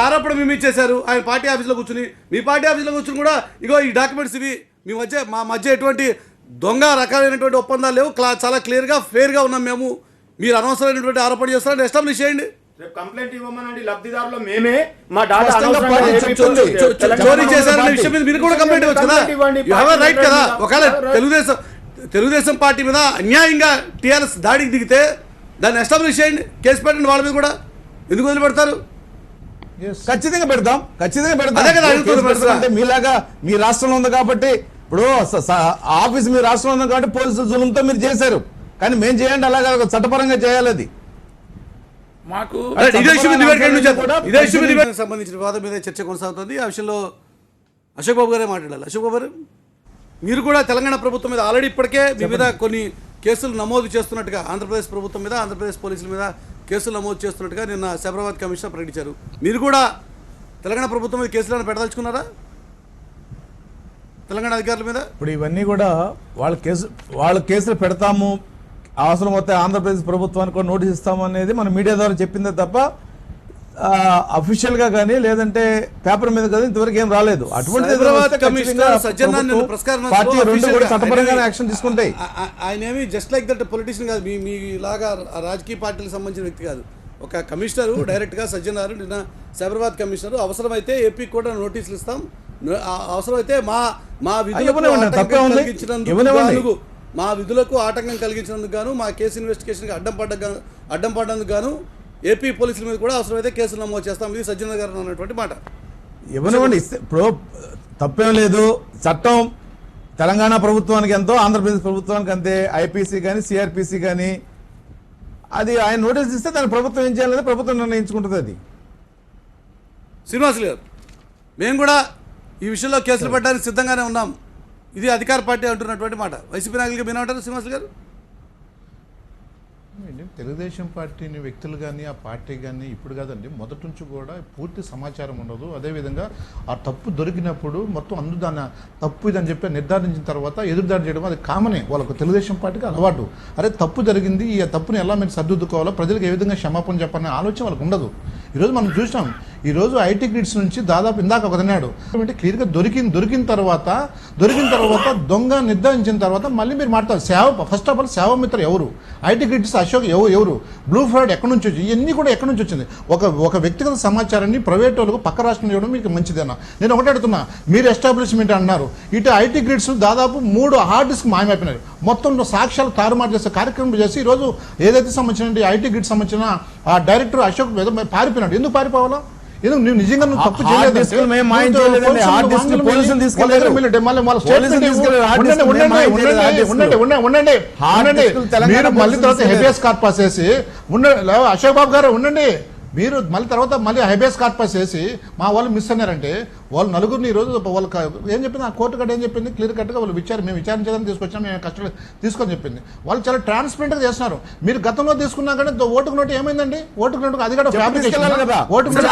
ఆరోపణ మేము ఇచ్చేశారు. ఆయన పార్టీ ఆఫీస్ లో కూర్చుని, మీ పార్టీ ఆఫీస్ లో కూర్చుని కూడా ఇగో ఈ డాక్యుమెంట్స్ ఇవి మా మధ్య ఎటువంటి దొంగ రకాలైనటువంటి ఒప్పందాలు లేవు, చాలా క్లియర్గా ఫెయిర్గా ఉన్నాం మేము, మీరు అనవసరమైనటువంటి ఆరోపణ చేస్తారని ఎస్టాబ్లిష్ చేయండి. రేపు కంప్లైంట్ ఇవ్వమనండి లబ్ధిదారులో మేమే మా డాటా స్పష్టంగా అనవసరంగా పార్టీ ఏపీ చెప్తుంది. చోరీ చేశారనే విషయం మీద మీరు కూడా కంప్లైంట్ ఇవ్వచ్చు కదా, యు హావ్ ఎ రైట్ కదా. ఒకవేళ తెలుగుదేశం పార్టీ మీద అన్యాయంగా టీఆర్ఎస్ దాడికి దిగితే దాన్ని ఎస్టాబ్లిష్ చేయండి, కేసు పెట్టండి వాళ్ళ మీద కూడా. ఎందుకు వదిలిపెడతారు? ఖచ్చితంగా పెడతాం. అదే కదా అడుగుతున్నారు కేసు పెడతాం. అంటే మీలాగా మీ రాష్ట్రంలో ఉంది కాబట్టి, ఇప్పుడు ఆఫీస్ మీ రాష్ట్రంలో ఉంది కాబట్టి పోలీసుల జులుంతో మీరు చేశారు, కానీ మేము చేయండి అలాగా చట్టపరంగా చేయాలి. అది మాకు ఇదే ఇష్యూ మీద సంబంధించిన వివాదం మీద చర్చ కొనసాగుతుంది. ఆ విషయంలో అశోక్ బాబు గారే మాట్లాడాలి. అశోక్ బాబు గారు, మీరు కూడా తెలంగాణ ప్రభుత్వం మీద ఆల్రెడీ ఇప్పటికే మీ మీద కొన్ని కేసులు నమోదు చేస్తున్నట్టుగా, ఆంధ్రప్రదేశ్ ప్రభుత్వం మీద, ఆంధ్రప్రదేశ్ పోలీసుల మీద కేసులు నమోదు చేస్తున్నట్టుగా నిన్న సైబరాబాద్ కమిషనర్ ప్రకటించారు. మీరు కూడా తెలంగాణ ప్రభుత్వం మీద కేసులను పెట్టదలుచుకున్నారా, తెలంగాణ అధికారుల మీద? ఇప్పుడు ఇవన్నీ కూడా వాళ్ళ కేసులు పెడతాము, అవసరం వస్తే ఆంధ్రప్రదేశ్ ప్రభుత్వానికి కూడా నోటీస్ ఇస్తాము అనేది మన మీడియా ద్వారా చెప్పిందే తప్ప అఫీషియల్గా కానీ లేదంటే పేపర్ మీద కానీ ఇంతవరకు ఏం రాలేదు. అటువంటి పార్టీ రెండు కూడా చట్టపరంగానే యాక్షన్ తీసుకుంటాయి. ఆయన ఏమి జస్ట్ లైక్ దట్ పొలిటీషియన్ కాదు, మీ లాగా రాజకీయ పార్టీలకు సంబంధించిన వ్యక్తి కాదు. ఒక కమిషనరు డైరెక్ట్గా సజ్జనారు నిన్న సైబరాబాద్ కమిషనరు, అవసరమైతే ఏపీ కూడా నోటీసులు ఇస్తాం, అవసరమైతే మా విధులకు ఆటంకం కలిగించినందుకు గాను, మా కేసు ఇన్వెస్టిగేషన్కి అడ్డం పడ్డందుకు గాను ఏపీ పోలీసుల మీద కూడా అవసరమైతే కేసులు నమోదు చేస్తాం. ఇది సజ్జన గారు అన్నటువంటి మాట. ఇవ్వనివ్వండి, ఇప్పుడు తప్పేం లేదు. చట్టం తెలంగాణ ప్రభుత్వానికి ఎంతో, ఆంధ్రప్రదేశ్ ప్రభుత్వానికి అంతే. ఐపీసీ కానీ సిఆర్పిసి కానీ అది ఆయన నోటీస్ ఇస్తే దాని ప్రభుత్వం ఏం చేయాలని ప్రభుత్వం నిర్ణయించుకుంటుంది. అది శ్రీనివాసులు గారు, మేము కూడా ఈ విషయంలో కేసులు పెట్టడానికి సిద్ధంగానే ఉన్నాం, ఇది అధికార పార్టీ అంటున్నటువంటి మాట. వైసీపీ నాయకులకి మీరేమంటారు శ్రీనివాసులు గారు? తెలుగుదేశం పార్టీని వ్యక్తులు కానీ ఆ పార్టీ కానీ ఇప్పుడు కాదండి, మొదటి నుంచి కూడా పూర్తి సమాచారం ఉండదు. అదేవిధంగా ఆ తప్పు దొరికినప్పుడు మొత్తం దాన్ని తప్పు ఇదని చెప్పి నిర్ధారించిన తర్వాత ఎదురుదాడి చేయడం అది కామనే, వాళ్ళకు తెలుగుదేశం పార్టీకి అలవాటు. అరే తప్పు జరిగింది, ఈ తప్పుని ఎలా మీరు సర్దిద్దుకోవాలో, ప్రజలకు ఏ విధంగా క్షమాపణ చెప్పాలనే ఆలోచన వాళ్ళకు ఉండదు. ఈరోజు మనం చూసాం, ఈరోజు ఐటీ గ్రిడ్స్ నుంచి దాదాపు ఇందాక ఒక తిన్నాడు క్లియర్గా దొరికిన తర్వాత దొంగ నిర్ధారించిన తర్వాత మళ్ళీ మీరు మాట్లాడతారు. ఫస్ట్ ఆఫ్ ఆల్ సేవామిత్ర ఎవరు, ఐటీ గ్రిడ్స్ అశోక్ ఎవరు, బ్లూ ఫ్లాగ్ ఎక్కడి నుంచి వచ్చి, ఇవన్నీ కూడా ఎక్కడి నుంచి వచ్చింది? ఒక వ్యక్తిగత సమాచారాన్ని ప్రైవేట్ వాళ్ళకు పక్క రాష్ట్రంలో ఇవ్వడం మీకు మంచిదేనా? నేను ఒకటి అడుగుతున్నా, మీరు ఎస్టాబ్లిష్మెంట్ అన్నారు, ఇటు ఐటీ గ్రిడ్స్ దాదాపు 3 హార్డ్ డిస్క్ మాయమైపోయినారు, మొత్తం సాక్ష్యాలు తారుమారు చేసే కార్యక్రమం చేసి ఈరోజు ఏదైతే సంబంధించిన ఐటీ గ్రిడ్ సంబంధించిన ఆ డైరెక్టర్ అశోక్ పారిపోయినాడు. ఎందుకు పారిపోవాలా? ఎందుకు నువ్వు నిజంగా నువ్వు తప్పు చేయలేదు? మళ్ళీ తర్వాత హెబియస్ కార్పస్ వేసి అశోక్ బాబు గారు ఉండండి, మీరు మళ్ళీ తర్వాత మళ్ళీ హెబియస్ కార్పస్ వేసి మా వాళ్ళు మిస్ అన్నారంటే వాళ్ళు నలుగురిని ఈరోజు వాళ్ళకి ఏం చెప్పింది, ఆ కోర్టు కట్ ఏం చెప్పింది, క్లియర్ కట్గా వాళ్ళు మేము విచారించడానికి తీసుకొచ్చాం, మేము కష్టం తీసుకొని చెప్పింది. వాళ్ళు చాలా ట్రాన్స్పరెంట్గా చేస్తున్నారు. మీరు గతంలో తీసుకున్నా కానీ ఓటుకు నోటు ఏమైందండి? ఓటుకు నోటు అది కూడా ఫ్యాబ్రికేషన్ కదా. ఓటుకు నోటు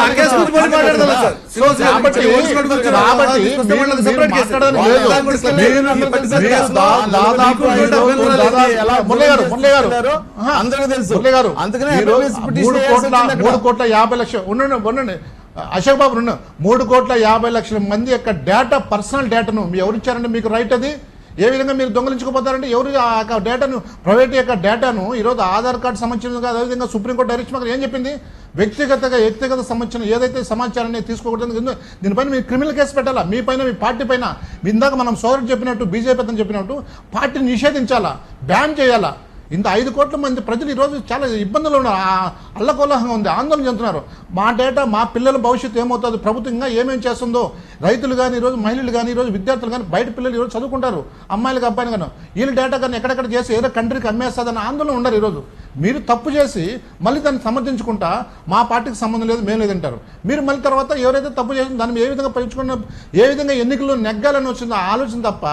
ఉండండి అశోక్ బాబు 3,50,00,000 మంది యొక్క డేటా, పర్సనల్ డేటాను ఎవరిచ్చారంటే మీకు రైట్? అది ఏ విధంగా మీరు దొంగలించుకోపోతారంటే ఎవరు ఆ డేటాను, ప్రైవేట్ యొక్క డేటాను ఈరోజు ఆధార్ కార్డు సంబంధించిన, అదేవిధంగా సుప్రీంకోర్టు డైరెక్షన్ ఏం చెప్పింది? వ్యక్తిగత సంబంధించిన ఏదైతే సమాచారాన్ని తీసుకోకూడదు, దీనిపైన మీరు క్రిమినల్ కేసు పెట్టాలా, మీ పైన, మీ పార్టీ పైన. ఇందాక మనం సోదరుడు చెప్పినట్టు, బీజేపీ అతను చెప్పినట్టు పార్టీని నిషేధించాలా, బ్యాన్ చేయాలా. ఇంత 5 కోట్ల మంది ప్రజలు ఈరోజు చాలా ఇబ్బందులు ఉన్నారు, అల్లకోలాహంగా ఉంది, ఆందోళన చెందుతున్నారు. మా డేటా, మా పిల్లల భవిష్యత్తు ఏమవుతుంది, ప్రభుత్వం ఇంకా ఏమేమి చేస్తుందో, రైతులు కానీ ఈరోజు, మహిళలు కానీ ఈరోజు, విద్యార్థులు కానీ, బయట పిల్లలు ఈరోజు చదువుకుంటారు, అమ్మాయిలకు అబ్బాయిలు కానీ, వీళ్ళ డేటా కానీ ఎక్కడెక్కడ చేసి ఏదో కంట్రీకి అమ్మేస్తుందని ఆందోళన ఉండరు. ఈరోజు మీరు తప్పు చేసి మళ్ళీ దాన్ని సమర్థించుకుంటా మా పార్టీకి సంబంధం లేదు, మేము లేదంటారు. మీరు మళ్ళీ తర్వాత ఎవరైతే తప్పు చేసిన దాన్ని ఏ విధంగా పరీక్షకున్న, ఏ విధంగా ఎన్నికల్లో నెగ్గాలని వచ్చిందో ఆలోచన తప్ప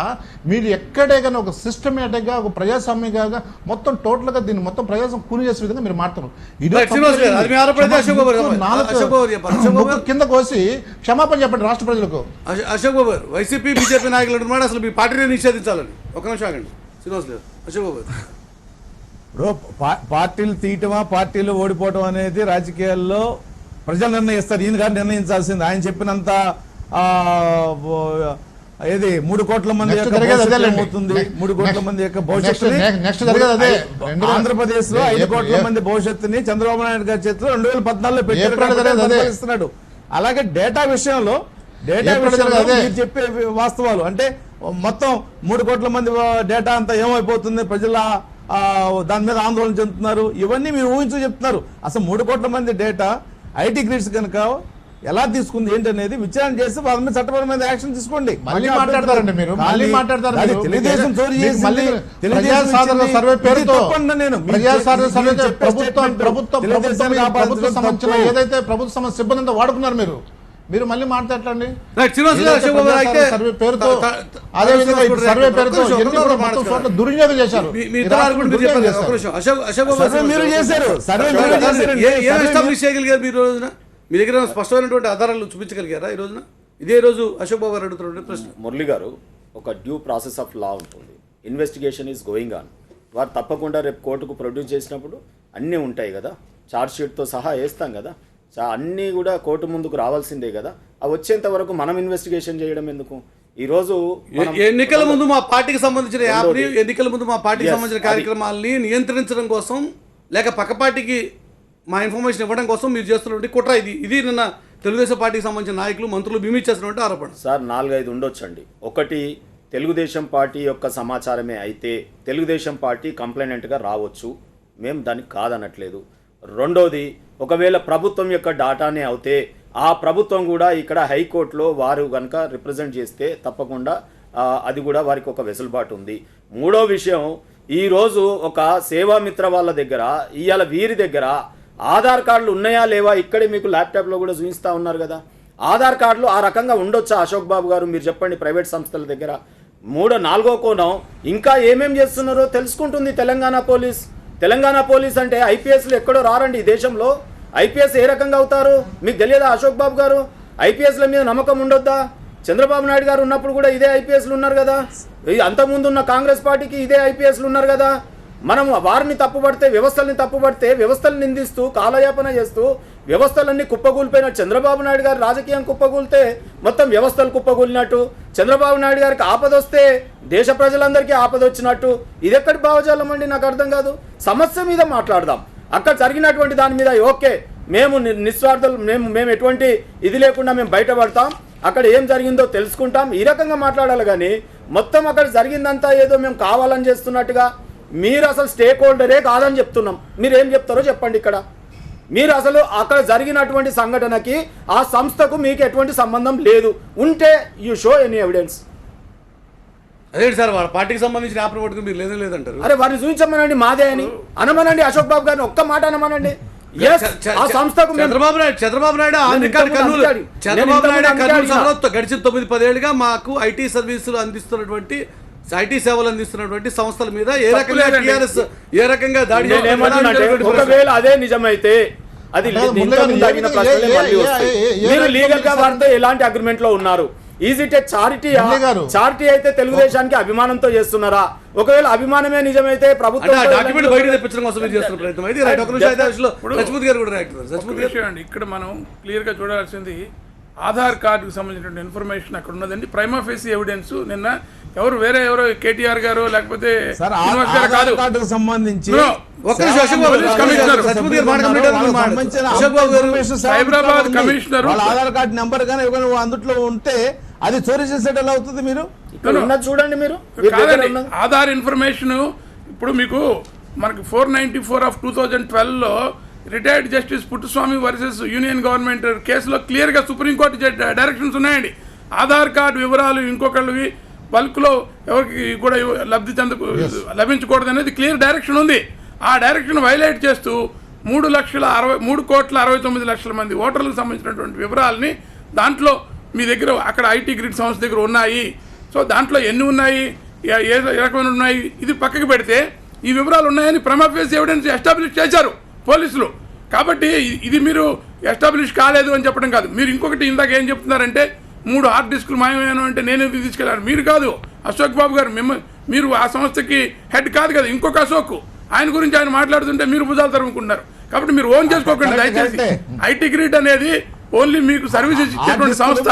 మీరు ఎక్కడే కానీ ఒక సిస్టమేటిక్గా, ఒక ప్రజాస్వామ్యంగా మొత్తం టోటల్గా దీన్ని మొత్తం ప్రజాస్వామ్యం కూని చేసే విధంగా మీరు మాట్లాడతారు. కింద కోసి క్షమాపణ చెప్పండి రాష్ట్ర ప్రజలకు. అశోక్ బాబు, వైసీపీ బీజేపీ నాయకులు అంటున్నాడు అసలు మీ పార్టీని నిషేధించాలని. ఒక నిమిషం ఆగండి శ్రీనివాస్ గారు. అశోక్ బాబు, ఇప్పుడు పార్టీలు తీయటమా, పార్టీలు ఓడిపోవటం అనేది రాజకీయాల్లో ప్రజలు నిర్ణయిస్తారు. ఈయన గారు నిర్ణయించాల్సింది. ఆయన చెప్పినంత ఏది 3 కోట్ల మంది Next యొక్క జరిగేది భవిష్యత్తు అదేలేండి. ఏమవుతుంది? 3 కోట్ల Next- మంది యొక్క next- భవిష్యత్తుని next జరిగేది అదే. ఆంధ్రప్రదేశ్ లో 5 కోట్ల మంది భవిష్యత్తుని చంద్రబాబు నాయుడు గారి చేతిలో 2014లో పెట్టారు ఏప్రిల్ కాబట్టి జరిగేది అదే. పరిపాలిస్తున్నాడు. అలాగే డేటా విషయంలో ఏప్రిల్ జరిగేది అదే. మీరు చెప్పే వాస్తవాలు అంటే మొత్తం 3 కోట్ల మంది డేటా అంతా ఏమైపోతుంది, ప్రజల దాని మీద ఆందోళన చెందుతున్నారు, ఇవన్నీ మీరు ఊహించు చెప్తున్నారు. అసలు 3 కోట్ల మంది డేటా ఐటీ గ్రిడ్స్ కనుక ఎలా తీసుకుంది ఏంటనేది విచారణ చేసి వాళ్ళ మీద చట్టపరమైన యాక్షన్ తీసుకోండి. మళ్ళీ మాట్లాడతారండి మీరు, మళ్ళీ మాట్లాడతారు అది మీరు. తెలుగుదేశం చోరీ మీకు చేసింది, మళ్ళీ తెలుగుదేశం ప్రజాసాధన ఇచ్చింది. సర్వే ఇది పేరుతో తప్పండి నేను. మీరు ప్రజాసాధన చెప్పే సర్వే statement ప్రభుత్వం తెలుగుదేశానికి ప్రభుత్వ ఆపాదించడం సంబంధించిన తప్పు. ఏదైతే ప్రభుత్వ సంబంధించిన సిబ్బంది అంతా వాడుకున్నారు మీరు మళ్ళీ మాట్లాడటండి. రైట్, శ్రీనివాస్ గారు, అశోక్ బాబు గారు అయితే సర్వే పేరుతో అదే విధంగా శ్రీనివాస్ ఇప్పుడు గారు సర్వే ఒక్క పేరుతో నిమిషం, ఎన్ని కూడా మొత్తం చోట్ల దుర్వినియోగం చేశారు. మీ ఈ ఇద్దరు రాష్ట్రం ఆర్గ్యుమెంట్ దుర్వినియోగం చెప్పారు. ఒక్క చేశారు. నిమిషం, అశోక్ బాబు సర్వే మీరు చేశారు. సర్వే మీరు చేశారండి. ఏం సర్వే ఎస్టాబ్లిష్ చేయగలిగారు మీరు ఈ రోజున? మీ దగ్గర ఏమైనా స్పష్టమైనటువంటి ఆధారాలు చూపించగలిగారా ఈ రోజున? ఇదే రోజు అశోక్ బాబు గారు అడుగుతున్నటువంటి ప్రశ్న. మురళి గారు, ఒక డ్యూ ప్రాసెస్ ఆఫ్ లా ఉంటుంది. Investigation is going on. వారు తప్పకుండా రేపు కోర్టుకు ప్రొడ్యూస్ చేసినప్పుడు అన్నీ ఉంటాయి కదా, ఛార్జ్ షీట్తో సహా వేస్తాం కదా, అన్నీ కూడా కోర్టు ముందుకు రావాల్సిందే కదా. అవి వచ్చేంత వరకు మనం ఇన్వెస్టిగేషన్ చేయడం ఎందుకు? ఈరోజు ఎన్నికల ముందు మా పార్టీకి సంబంధించిన యాప్ని, ఎన్నికల ముందు మా పార్టీకి సంబంధించిన కార్యక్రమాలని నియంత్రించడం కోసం, లేక పక్క పార్టీకి మా ఇన్ఫర్మేషన్ ఇవ్వడం కోసం మీరు చేస్తున్నటువంటి కుట్ర ఇది నిన్న తెలుగుదేశం పార్టీకి సంబంధించిన నాయకులు, మంత్రులు బిమిచ్చేసినటువంటి ఆరోపణ. సార్ 4-5 ఉండొచ్చండి. ఒకటి, తెలుగుదేశం పార్టీ యొక్క సమాచారమే అయితే తెలుగుదేశం పార్టీ కంప్లైనెంట్గా రావచ్చు, మేము దానికి కాదనట్లేదు. రెండోది, ఒకవేళ ప్రభుత్వం యొక్క డాటానే అవుతే ఆ ప్రభుత్వం కూడా ఇక్కడ హైకోర్టులో వారు కనుక రిప్రజెంట్ చేస్తే తప్పకుండా అది కూడా వారికి ఒక వెసులుబాటు ఉంది. మూడో విషయం, ఈరోజు ఒక సేవామిత్ర వాళ్ళ దగ్గర, ఇవాళ వీరి దగ్గర ఆధార్ కార్డులు ఉన్నాయా లేవా ఇక్కడే మీకు ల్యాప్టాప్లో కూడా చూపిస్తూ ఉన్నారు కదా. ఆధార్ కార్డులు ఆ రకంగా ఉండొచ్చా అశోక్ బాబు గారు? మీరు చెప్పండి. ప్రైవేట్ సంస్థల దగ్గర 4వ కోణం, ఇంకా ఏమేం చేస్తున్నారో తెలుసుకుంటుంది తెలంగాణ పోలీస్. తెలంగాణ పోలీస్ అంటే ఐపీఎస్లు ఎక్కడో రారండి ఈ దేశంలో. ఐపీఎస్ ఏ రకంగా అవుతారు మీకు తెలియదా అశోక్ బాబు గారు? ఐపీఎస్ల మీద నమ్మకం ఉండొద్దా? చంద్రబాబు నాయుడు గారు ఉన్నప్పుడు కూడా ఇదే ఐపీఎస్లు ఉన్నారు కదా, అంతకుముందు ఉన్న కాంగ్రెస్ పార్టీకి ఇదే ఐపీఎస్లు ఉన్నారు కదా. మనం వారిని తప్పుపడితే, వ్యవస్థల్ని తప్పుపడితే, వ్యవస్థలను నిందిస్తూ కాలయాపన చేస్తూ వ్యవస్థలన్నీ కుప్పకూలిపోయిన చంద్రబాబు నాయుడు గారు రాజకీయం కుప్పకూలితే మొత్తం వ్యవస్థలు కుప్పకూలినట్టు, చంద్రబాబు నాయుడు గారికి ఆపదొస్తే దేశ ప్రజలందరికీ ఆపద వచ్చినట్టు, ఇది ఎక్కడి భావజాలం అండి? నాకు అర్థం కాదు. సమస్య మీద మాట్లాడదాం. అక్కడ జరిగినటువంటి దాని మీద ఓకే, మేము నిస్వార్థులు, మేము ఎటువంటి ఇది లేకుండా మేము బయటపడతాం, అక్కడ ఏం జరిగిందో తెలుసుకుంటాం, ఈ రకంగా మాట్లాడాలి. కానీ మొత్తం అక్కడ జరిగిందంతా ఏదో మేము కావాలని చేస్తున్నట్టుగా, మీరు అసలు స్టేక్ హోల్డరే కాదని చెప్తున్నాం. మీరు ఏం చెప్తారో చెప్పండి. ఇక్కడ మీరు అసలు అక్కడ జరిగినటువంటి సంఘటనకి ఆ సంస్థకు మీకు ఎటువంటి సంబంధం లేదు. ఉంటే యూ షో ఎనీ ఎవిడెన్స్. అదే సార్, వాళ్ళ పార్టీకి సంబంధించిన యాప్ పట్టుకుని మీరు లేదంటారు. అరే వారిని చూపించమనండి, మాదే అని అనమనండి. అశోక్ బాబు గారిని ఒక్క మాట అనమనండి. ఆ సంస్థకు చంద్రబాబు నాయుడు ఆన్ రికార్డ్ కర్నూలు, చంద్రబాబు నాయుడు కర్నూలు సభలో గడిచిన 9-10 ఏళ్ళుగా మాకు ఐటీ సర్వీసులు అందిస్తున్నటువంటి, ఐటీ సేవలు అందిస్తున్నటువంటి సంస్థల మీద ఏ రకంగా టీఆర్ఎస్ ఏ రకంగా దాడి ఒకవేళ అదే నిజమైతే అది మీరు లీగల్ గా వారితో ఎలాంటి అగ్రిమెంట్ లో ఉన్నారు? Is it A charity? Charity అయితే తెలుగుదేశానికి అభిమానంతో చేస్తున్నారా? ఒకవేళ అభిమానమే నిజమైతే ప్రభుత్వం డాక్యుమెంట్ బయట తెప్పించడం కోసం చేస్తున్న ప్రయత్నం అయితే సచిమూర్తి గారు కూడా రైట్. ఇక్కడ మనం క్లియర్ గా చూడాల్సింది ఆధార్ కార్డుకు సంబంధించిన ఇన్ఫర్మేషన్ అక్కడ ఉన్నదండి. ప్రైమా ఫేసి ఎవిడెన్స్ నిన్న ఎవరు కేటీఆర్ గారు లేకపోతే సంబంధించి Cyberabad commissioner Aadhaar card number కానీ అందుట్లో ఉంటే అది చోరీ చేసేట ఎలా అవుతుంది? మీరు చూడండి. మీరు ఆధార్ ఇన్ఫర్మేషన్ ఇప్పుడు మీకు మనకి 494/2012లో retired justice Puttaswamy versus union government కేసులో క్లియర్గా సుప్రీంకోర్టు డైరెక్షన్స్ ఉన్నాయండి. ఆధార్ కార్డు వివరాలు ఇంకొకళ్ళవి బల్క్లో ఎవరికి కూడా లభించకూడదు అనేది క్లియర్ డైరెక్షన్ ఉంది. ఆ డైరెక్షన్ వైలేట్ చేస్తూ 3,69,00,000 మంది ఓటర్లకు సంబంధించినటువంటి వివరాలని దాంట్లో మీ దగ్గర అక్కడ ఐటీ గ్రిడ్ సంస్థ దగ్గర ఉన్నాయి. సో దాంట్లో ఎన్ని ఉన్నాయి, ఏ రకమైన ఉన్నాయి, ఇది పక్కకి పెడితే ఈ వివరాలు ఉన్నాయని ప్రైమా ఫేసి ఎవిడెన్స్ ఎస్టాబ్లిష్ చేశారు పోలీసులు. కాబట్టి ఇది మీరు ఎస్టాబ్లిష్ కాలేదు అని చెప్పడం కాదు. మీరు ఇంకొకటి ఇందాక ఏం చెప్తున్నారంటే 3 హార్డ్ డిస్కులు మాయమయ్యాను అంటే నేను తీసుకెళ్ళాను. మీరు కాదు, అశోక్ బాబు గారు. మీరు ఆ సంస్థకి హెడ్ కాదు కదా, ఇంకొక అశోక్, ఆయన గురించి ఆయన మాట్లాడుతుంటే మీరు భుజాలు తరుముకుంటున్నారు. కాబట్టి మీరు ఓన్ చేసుకోకండి దయచేసి. ఐటీ గ్రిడ్ అనేది ఓన్లీ మీకు సర్వీసెస్ ఇచ్చేటువంటి సంస్థ.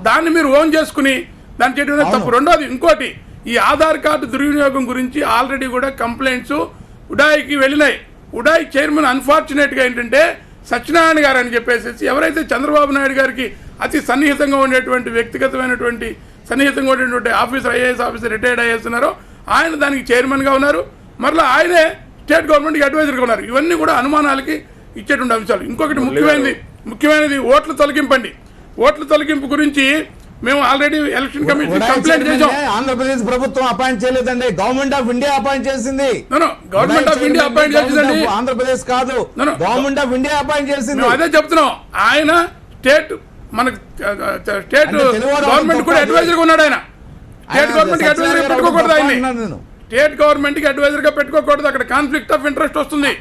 దాన్ని మీరు ఓన్ చేసుకుని దాన్ని చేయడం అనేది తప్పు. రెండోది ఇంకోటి, ఈ ఆధార్ కార్డు దుర్వినియోగం గురించి ఆల్రెడీ కూడా కంప్లైంట్స్ ఉడాయికి వెళ్ళినాయి. ఉడాయి చైర్మన్ అన్ఫార్చునేట్గా ఏంటంటే సత్యనారాయణ గారు అని చెప్పేసి ఎవరైతే చంద్రబాబు నాయుడు గారికి అతి సన్నిహితంగా ఉండేటువంటి వ్యక్తిగతమైనటువంటి సన్నిహితంగా ఉండేటువంటి officer, IAS officer, retired IAS ఉన్నారో ఆయన దానికి చైర్మన్గా ఉన్నారు. మరలా ఆయనే స్టేట్ గవర్నమెంట్కి అడ్వైజర్గా ఉన్నారు. ఇవన్నీ కూడా అనుమానాలకి ఇచ్చేటువంటి అంశాలు. ఇంకొకటి ముఖ్యమైనది ఓట్ల తొలగింపండి. ఓట్ల తొలగింపు గురించి మేము ఆల్రెడీ ఎలక్షన్ కమిషన్ కంప్లైంట్ చేసాం. ఆంధ్రప్రదేశ్ ప్రభుత్వం అపాయింట్ చేయలేదండి, గవర్నమెంట్ ఆఫ్ ఇండియా అపాయింట్ చేసింది. గవర్నమెంట్ ఆఫ్ ఇండియా అపాయింట్ చేసిందండి, ఆంధ్రప్రదేశ్ కాదు, గవర్నమెంట్ ఆఫ్ ఇండియా అపాయింట్ చేసింది. అదే చెప్తున్నాం. ఆయన స్టేట్ గవర్నమెంట్ కూడా అడ్వైజర్గా ఉన్నాడు. ఆయన స్టేట్ గవర్నమెంట్కి అడ్వైజర్గా పెట్టుకోకూడదు. ఆయన స్టేట్ గవర్నమెంట్కి అడ్వైజర్గా పెట్టుకోకూడదు. అక్కడ కాన్ఫ్లిక్ట్ ఆఫ్ ఇంట్రెస్ట్ వస్తుంది.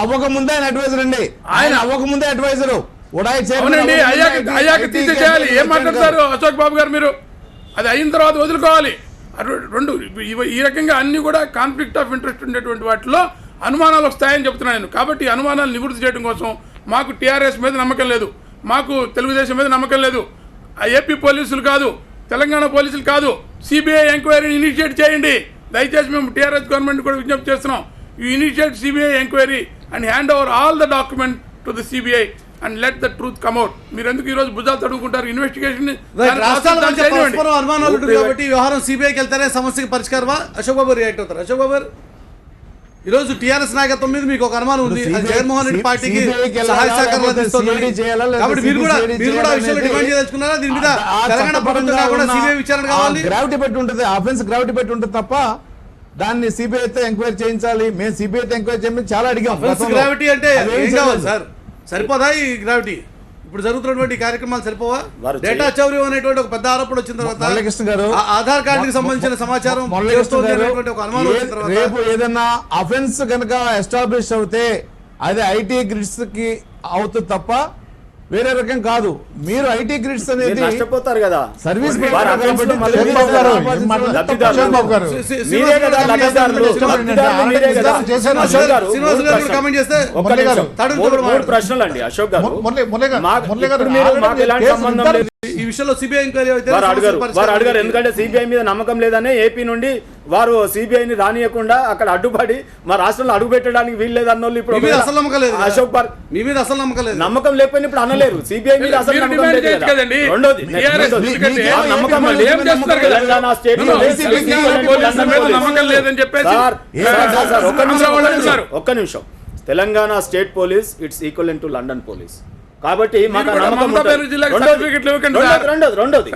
అవ్వకముందే ఆయన అడ్వైజర్ అండి, ఆయన అవ్వకముందే అడ్వైజరు. అవునండి, అయ్యాక తీసేయాలి. ఏం మాట్లాడతారు అశోక్ బాబు గారు మీరు? అది అయిన తర్వాత వదులుకోవాలి. రెండు ఈ రకంగా అన్ని కూడా కాన్ఫ్లిక్ట్ ఆఫ్ ఇంట్రెస్ట్ ఉండేటువంటి వాటిలో అనుమానాలు వస్తాయని చెప్తున్నాను నేను. కాబట్టి ఈ అనుమానాలు నివృత్తి చేయడం కోసం మాకు టీఆర్ఎస్ మీద నమ్మకం లేదు, మాకు తెలుగుదేశం మీద నమ్మకం లేదు. ఆ ఏపీ పోలీసులు కాదు, తెలంగాణ పోలీసులు కాదు, సిబిఐ ఎంక్వైరీని ఇనిషియేట్ చేయండి. దయచేసి మేము టీఆర్ఎస్ గవర్నమెంట్ కూడా విజ్ఞప్తి చేస్తున్నాం. You initiate CBI enquiry and hand over all the document to the CBI and let the truth come out. మీరు ఎందుకు ఈ రోజు భుజాలు తడుగుకుంటారు? ఇన్వెస్టిగేషన్ అనుమానాలు ఉంటుంది కాబట్టి వ్యవహారం సిబిఐకి వెళ్తేనే సమస్యకి పరిష్కారమా? అశోక్ బాబు రియాక్ట్ అవుతారు. అశోక్ బాబు ఈ రోజు టీఆర్ఎస్ నాయకత్వం మీద మీకు ఒక అనుమానం ఉంది, జగన్మోహన్ రెడ్డి పార్టీకి సహాయ సహకారాలు అందిస్తుంది కాబట్టి మీరు కూడా విషయంలో డిమాండ్ చేయదలుచుకున్నారా? దీని మీద తెలంగాణ ప్రభుత్వం కూడా సిబిఐ విచారణ కావాలి. గ్రావిటీ పెట్టి ఉంటుంది, ఆఫెన్స్ గ్రావిటీ పెట్టి ఉంటుంది తప్ప దాన్ని సిబిఐతో ఎంక్వైరీ చేయించాలి. మేము సిబిఐతో ఎంక్వైరీ చేయమని చాలా అడిగాం. గ్రావిటీ అంటే ఏం కావాలి సార్? సరిపోదా ఈ గ్రావిటీ? ఇప్పుడు జరుగుతున్నటువంటి కార్యక్రమాలు సరిపోవా? డేటా చౌర్యం అనేటువంటి ఒక పెద్ద ఆరోపణ వచ్చిన తర్వాత మురళీకృష్ణ గారు ఆధార్ కార్డుకి సంబంధించిన సమాచారం ఒక అనుమానం వచ్చిన తర్వాత రేపు ఏదన్నా అఫెన్స్ కనుక ఎస్టాబ్లిష్ అవుతే అది ఐటీ గ్రిడ్స్ కి అవుతుంది తప్ప వేరే రకం కాదు. మీరు ఐటీ గ్రిడ్స్ అనేది నష్టపోతారు కదా, సర్వీస్ కామెంట్ చేస్తే ప్రశ్నలు అండి. అశోక్ గారు ఈ విషయంలో సిబిఐ ఎంక్వైరీ అయితే వారు అడిగారు. ఎందుకంటే సిబిఐ మీద నమ్మకం లేదని ఏపీ నుండి వారు సిబిఐని రానియకుండా అక్కడ అడ్డుపడి మా రాష్ట్రంలో అడుగు పెట్టడానికి వీలు లేదు అన్న వాళ్ళు ఇప్పుడు అసలు నమ్మకం లేదు. అశోక్ బార్ మీ మీద అసలు నమ్మకం లేదు, నమ్మకం లేకపోయినా ఇప్పుడు అనలేరు. సిబిఐ మీద అసలు నమ్మకం లేదు. రెండోది తెలంగాణ స్టేట్ ఒక్క నిమిషం, Telangana state police it's equivalent to London police. కాబట్టి మాకు నమ్మకం. రెండోది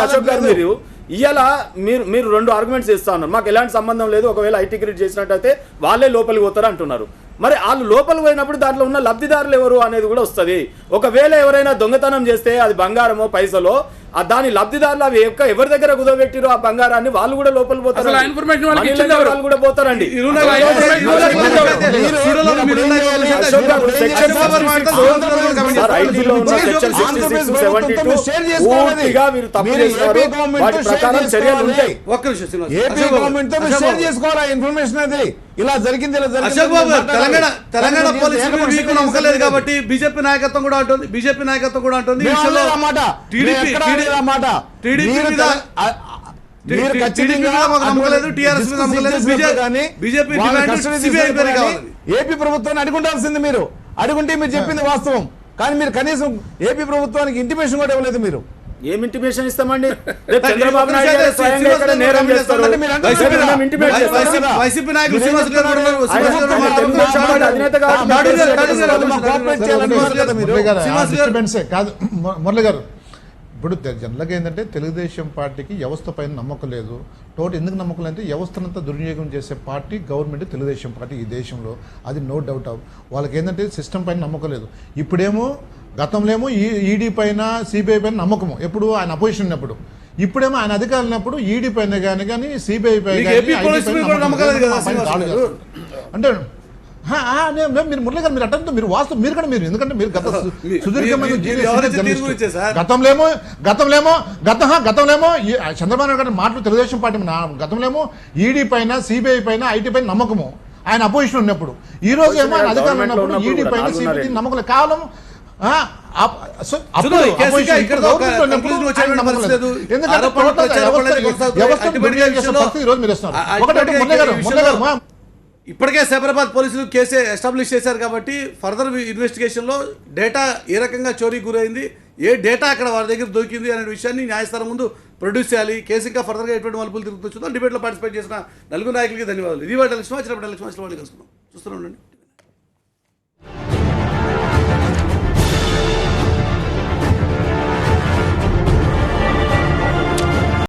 అశోక్ గారు మీరు ఇవాళ మీరు రెండు ఆర్గ్యుమెంట్స్ ఇస్తా ఉన్నారు. మాకు ఎలాంటి సంబంధం లేదు, ఒకవేళ ఐటీ క్రెడిట్ చేసినట్టయితే వాళ్ళే లోపలికి పోతారు అంటున్నారు. మరి వాళ్ళు లోపలికి పోయినప్పుడు దాంట్లో ఉన్న లబ్ధిదారులు ఎవరు అనేది కూడా వస్తుంది. ఒకవేళ ఎవరైనా దొంగతనం చేస్తే అది బంగారమో పైసలో దాని లబ్ధిదారులు అవి ఎవరి దగ్గర కుదవబెట్టిరో ఆ బంగారాన్ని వాళ్ళు కూడా లోపలికి పోతారు, వాళ్ళు కూడా పోతారండి. ఐటీలో ఉన్న సెక్షన్ 66, 72 పూర్తిగా మీరు తప్పు చేస్తారు. వాటి ప్రకారం చర్యలు ఉంటాయి. ఇలా జరిగింది అశోక్ బాబు తెలంగాణ పోలీసులు మీకు నమ్మకం లేదు కాబట్టి బీజేపీ నాయకత్వం కూడా ఉంటుంది, బీజేపీ నాయకత్వం కూడా ఉంటుంది. ఏపీ ప్రభుత్వాన్ని అడుగుండాల్సింది మీరు. అడుగుంటే మీరు చెప్పింది వాస్తవం, కానీ మీరు కనీసం ఏపీ ప్రభుత్వానికి ఇంటిమేషన్ కూడా ఇవ్వలేదు. మీరు ఏం ఇంటిమేషన్ ఇస్తామండి? చంద్రబాబు నాయుడు గారు స్వయంగా ఇక్కడ నేరం చేస్తారు. వైసీపీ నాయకులు కాదు మురళి గారు. ఇప్పుడు జనరల్గా ఏంటంటే తెలుగుదేశం పార్టీకి వ్యవస్థ పైన నమ్మకం లేదు. ఎందుకు నమ్మకం లేదంటే వ్యవస్థనంతా దుర్వినియోగం చేసే పార్టీ గవర్నమెంట్ తెలుగుదేశం పార్టీ ఈ దేశంలో, అది నో డౌట్. వాళ్ళకి ఏంటంటే సిస్టమ్ పైన నమ్మకం లేదు. ఇప్పుడేమో గతంలో ఏమో ఈడీ పైన సిబిఐ పైన నమ్మకము, ఎప్పుడు ఆయన అపోజిషన్ ఉన్నప్పుడు. ఇప్పుడేమో ఆయన అధికారులు ఉన్నప్పుడు ఈడీ పైన కానీ సిబిఐ పైన అంటే మీరు మురళి గారు మీరు అటంతో మీరు వాస్తవం మీరు కూడా మీరు ఎందుకంటే మీరు గత సుదీర్ఘమైన గతంలో చంద్రబాబు నాయుడు గారి మాటలు తెలుగుదేశం పార్టీ గతంలో ఈడీ పైన సిబిఐ పైన ఐటీ పైన నమ్మకము ఆయన అపోజిషన్ ఉన్నప్పుడు. ఈ రోజు ఏమో ఆయన అధికారులు ఉన్నప్పుడు ఈడీ పైన సిబిఐ నమ్మకం కేవలం చూద్దాం, ఈ కేసు ఇంకా ఇక్కడ ఒక conclusion వచ్చేటువంటి పరిస్థితి లేదు. ఆరోపణలు, ప్రత్యారోపణలు అయితే కొనసాగుతాయి. అల్టిమేట్గా ఈ విషయంలో ఇప్పటికే సైబరాబాద్ పోలీసులు కేసు ఎస్టాబ్లిష్ చేశారు కాబట్టి ఫర్దర్ ఇన్వెస్టిగేషన్లో డేటా ఏ రకంగా చోరీ గురైంది, ఏ డేటా అక్కడ వారి దగ్గర దొరికింది అనే విషయాన్ని న్యాయస్థానం ముందు ప్రొడ్యూస్ చేయాలి. కేసు ఇంకా ఫర్దర్గా ఎటువంటి మలుపులు తిరుగుతూ చూద్దాం. డిబేట్లో పార్టిసిపేట్ చేసిన నలుగురు నాయకులకి ధన్యవాదాలు. ఇది వాటి లక్ష్యం వచ్చినప్పుడు లక్ష్యం వాళ్ళు కలుసుకున్నాం. చూస్తూనే ఉండండి.